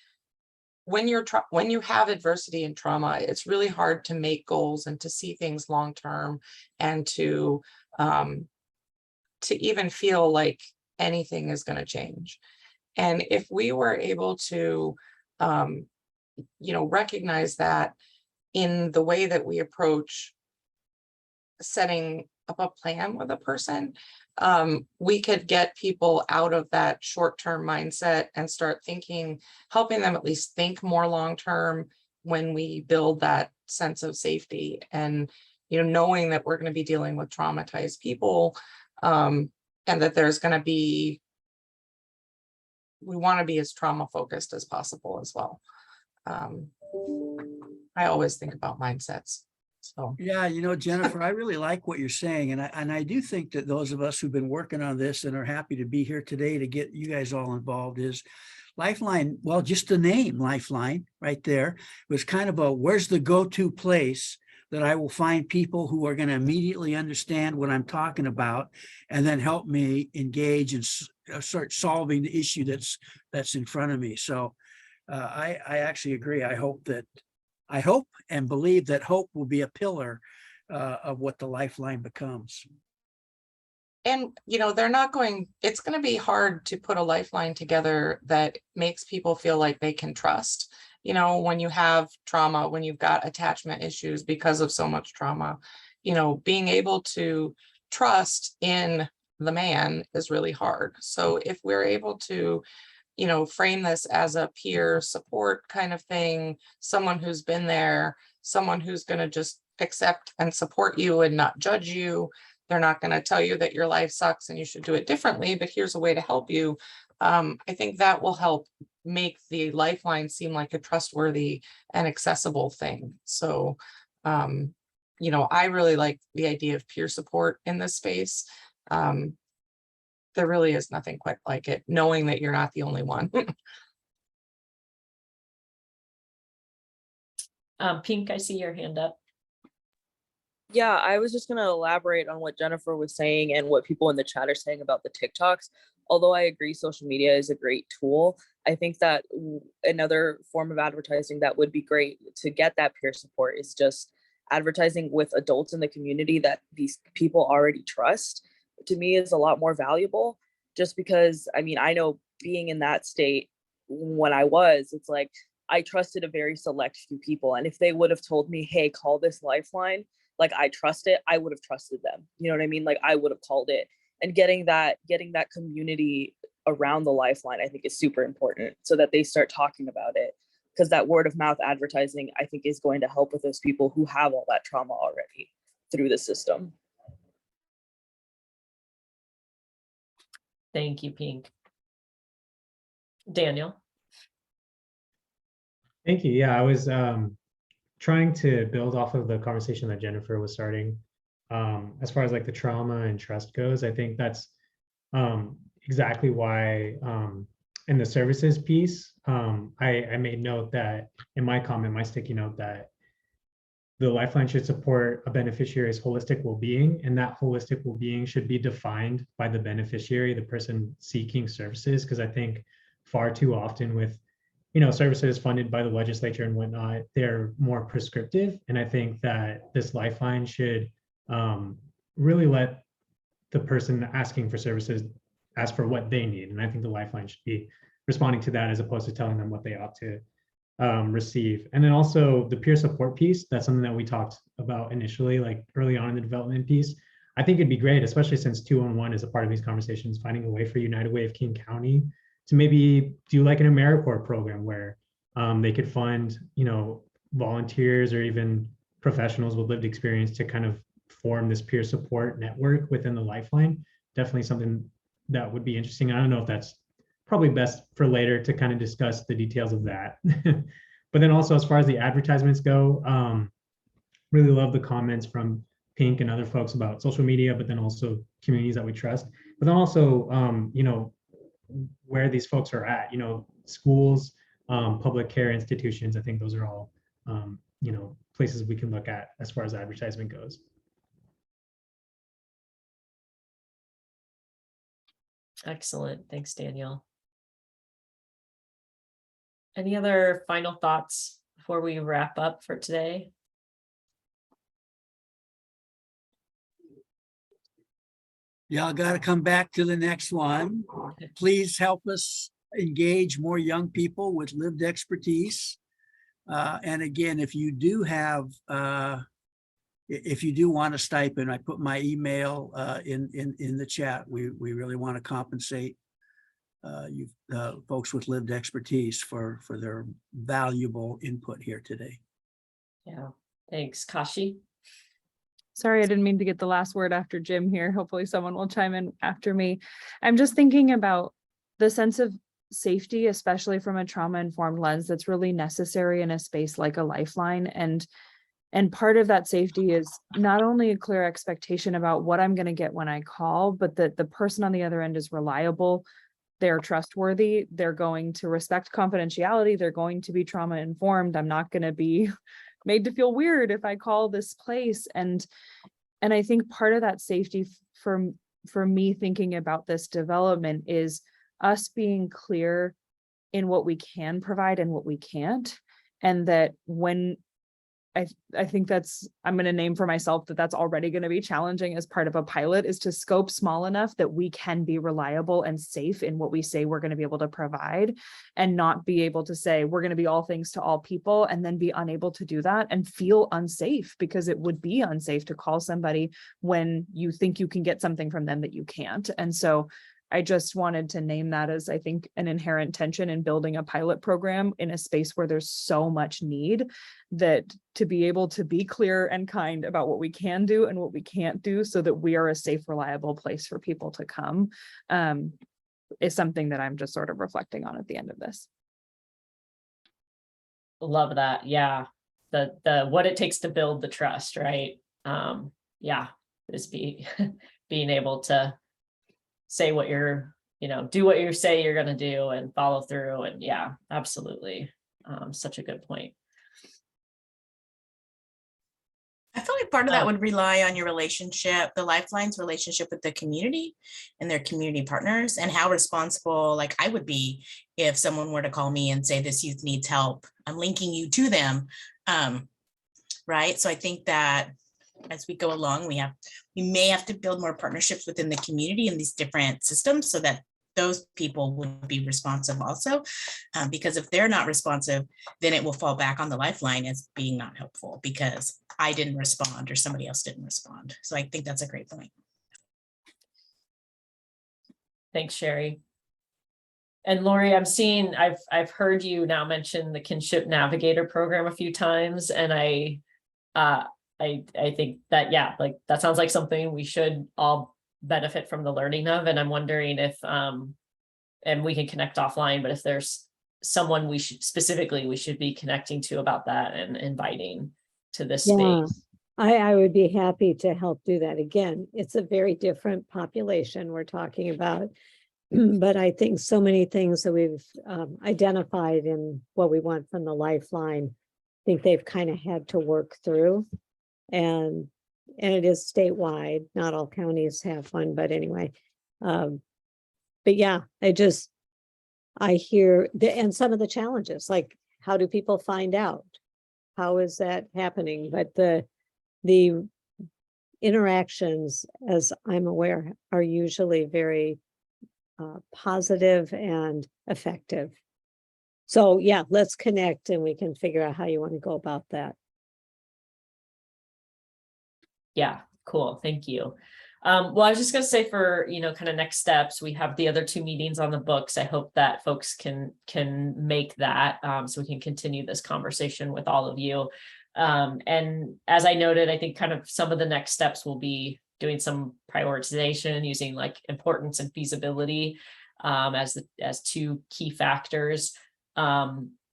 when you have adversity and trauma, it's really hard to make goals and to see things long term, and to even feel like anything is going to change. And if we were able to, recognize that in the way that we approach setting up a plan with a person, we could get people out of that short-term mindset and start thinking, helping them at least think more long-term when we build that sense of safety. And, knowing that we're going to be dealing with traumatized people, and that there's going to be, we want to be as trauma focused as possible as well. I always think about mindsets. So Yeah, Jennifer, I really like what you're saying. And I do think that those of us who've been working on this and are happy to be here today to get you guys all involved is Lifeline. Well, just the name Lifeline right there was kind of where's the go-to place that I will find people who are going to immediately understand what I'm talking about and then help me engage and start solving the issue that's in front of me. So I actually agree. I hope and believe that hope will be a pillar of what the Lifeline becomes. and it's going to be hard to put a lifeline together that makes people feel like they can trust. When you have trauma, when you've got attachment issues because of so much trauma, being able to trust in the man is really hard. So if we're able to, frame this as a peer support kind of thing, someone who's been there, someone who's going to just accept and support you and not judge you. They're not going to tell you that your life sucks and you should do it differently, but here's a way to help you. I think that will help make the Lifeline seem like a trustworthy and accessible thing. So, I really like the idea of peer support in this space. There really is nothing quite like it, knowing that you're not the only one. Pink, I see your hand up. Yeah, I was just going to elaborate on what Jennifer was saying and what people in the chat are saying about the TikToks. Although I agree social media is a great tool, I think that another form of advertising that would be great to get that peer support is just advertising with adults in the community that these people already trust. To me is a lot more valuable, just because, I know being in that state when it's like I trusted a very select few people. And if they would have told me, hey, call this Lifeline, like I trust it, I would have trusted them. You know what I mean? Like I would have called it. And getting that community around the Lifeline, I think is super important so that they start talking about it. Because that word of mouth advertising, I think, is going to help with those people who have all that trauma already through the system. Thank you, Pink. Daniel. Thank you. Yeah, I was trying to build off of the conversation that Jennifer was starting. As far as like the trauma and trust goes, I think that's exactly why in the services piece, I made note that in my comment, my sticky note, that the Lifeline should support a beneficiary's holistic well-being, and that holistic well-being should be defined by the beneficiary, the person seeking services, because I think far too often with services funded by the legislature and whatnot, they're more prescriptive. And I think that this Lifeline should really let the person asking for services ask for what they need. And I think the Lifeline should be responding to that as opposed to telling them what they ought to receive. And then also the peer support piece, that's something that we talked about initially, like early on in the development piece. I think it'd be great, especially since 211 is a part of these conversations, finding a way for United Way of King County to maybe do like an AmeriCorps program where they could fund, volunteers or even professionals with lived experience to kind of form this peer support network within the Lifeline. Definitely something that would be interesting. I don't know if that's probably best for later to kind of discuss the details of that. But then also as far as the advertisements go, really love the comments from Pink and other folks about social media, but then also communities that we trust. But then also, where these folks are at, schools, public care institutions. I think those are all, places we can look at as far as advertisement goes. Excellent. Thanks, Daniel. Any other final thoughts before we wrap up for today? Y'all got to come back to the next one. Please help us engage more young people with lived expertise. And again, if you do have, if you do want a stipend, I put my email in the chat. We really want to compensate you folks with lived expertise for their valuable input here today. Yeah, thanks, Kashi. Sorry, I didn't mean to get the last word after Jim here. Hopefully someone will chime in after me. I'm just thinking about the sense of safety, especially from a trauma-informed lens, that's really necessary in a space like a Lifeline. And part of that safety is not only a clear expectation about what I'm going to get when I call, but that the person on the other end is reliable, they're trustworthy, they're going to respect confidentiality, they're going to be trauma informed. I'm not going to be made to feel weird if I call this place. And I think part of that safety for me thinking about this development is us being clear in what we can provide and what we can't. And that when I think I'm going to name for myself that's already going to be challenging as part of a pilot, is to scope small enough that we can be reliable and safe in what we say we're going to be able to provide, and not be able to say we're going to be all things to all people and then be unable to do that and feel unsafe, because it would be unsafe to call somebody when you think you can get something from them that you can't. And so I just wanted to name that as, I think, an inherent tension in building a pilot program in a space where there's so much need, that to be able to be clear and kind about what we can do and what we can't do so that we are a safe, reliable place for people to come, is something that I'm just sort of reflecting on at the end of this. Love that. Yeah. The what it takes to build the trust, right? Yeah, is being able to say what you're, do what you say you're going to do and follow through. And yeah, absolutely. Such a good point. I feel like part of that would rely on your relationship, the Lifeline's relationship with the community and their community partners, and how responsible like I would be if someone were to call me and say this youth needs help. I'm linking you to them. Right. So I think that as we go along, we may have to build more partnerships within the community in these different systems so that those people would be responsive also, because if they're not responsive, then it will fall back on the Lifeline as being not helpful because I didn't respond or somebody else didn't respond. So I think that's a great point. Thanks, Sherry. And Lori, I've heard you now mention the Kinship Navigator program a few times, and I think that, yeah, like that sounds like something we should all benefit from the learning of. And I'm wondering if, and we can connect offline, but if there's someone we should be connecting to about that and inviting to this space. I would be happy to help do that. Again, it's a very different population we're talking about, but I think so many things that we've identified in what we want from the Lifeline, I think they've kind of had to work through. And it is statewide. Not all counties have one, but anyway. But yeah, I hear and some of the challenges, like how do people find out? How is that happening? But the interactions, as I'm aware, are usually very positive and effective. So yeah, let's connect and we can figure out how you want to go about that. Yeah, cool. Thank you. Well, I was just going to say for, kind of next steps, we have the other 2 meetings on the books. I hope that folks can make that so we can continue this conversation with all of you. And as I noted, I think kind of some of the next steps will be doing some prioritization using like importance and feasibility as 2 key factors.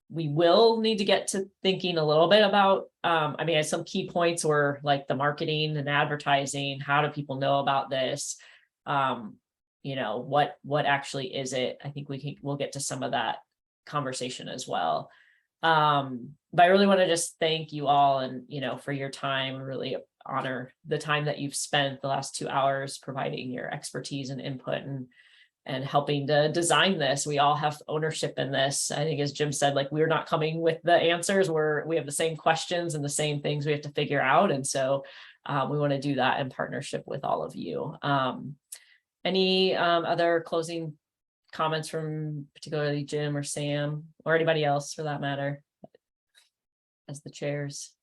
We will need to get to thinking a little bit about, some key points were like the marketing and advertising. How do people know about this? What actually is it? I think we'll get to some of that conversation as well. But I really want to just thank you all and, for your time, really honor the time that you've spent the last 2 hours providing your expertise and input and helping to design this. We all have ownership in this. I think, as Jim said, like we're not coming with the answers. We have the same questions and the same things we have to figure out. And so we want to do that in partnership with all of you. Any other closing comments from particularly Jim or Sam or anybody else for that matter as the chairs?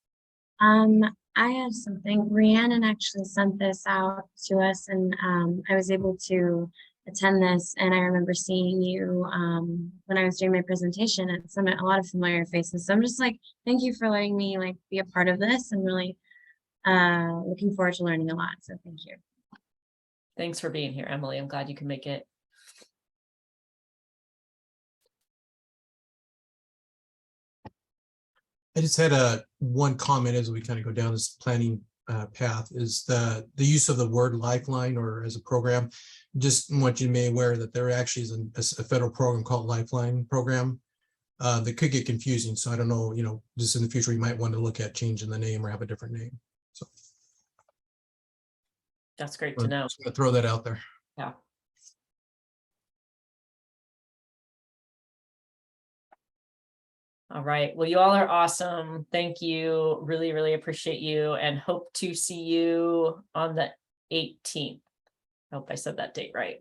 I have something. Rhiannon actually sent this out to us, and I was able to attend this. And I remember seeing you when I was doing my presentation at Summit, a lot of familiar faces. So I'm just like, thank you for letting me like be a part of this, and really looking forward to learning a lot. So thank you. Thanks for being here, Emily. I'm glad you can make it. I just had one comment as we kind of go down this planning path is the use of the word Lifeline or as a program. Just want you to be aware that there actually is a federal program called Lifeline program that could get confusing. So I don't know, just in the future, you might want to look at changing the name or have a different name. So that's great to know. Just gonna throw that out there. Yeah. All right. Well, you all are awesome. Thank you. Really, really appreciate you and hope to see you on the 18th. I hope I said that date right.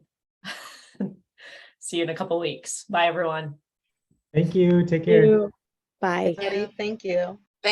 See you in a couple weeks. Bye, everyone. Thank you. Take care. Bye. Everybody, thank you.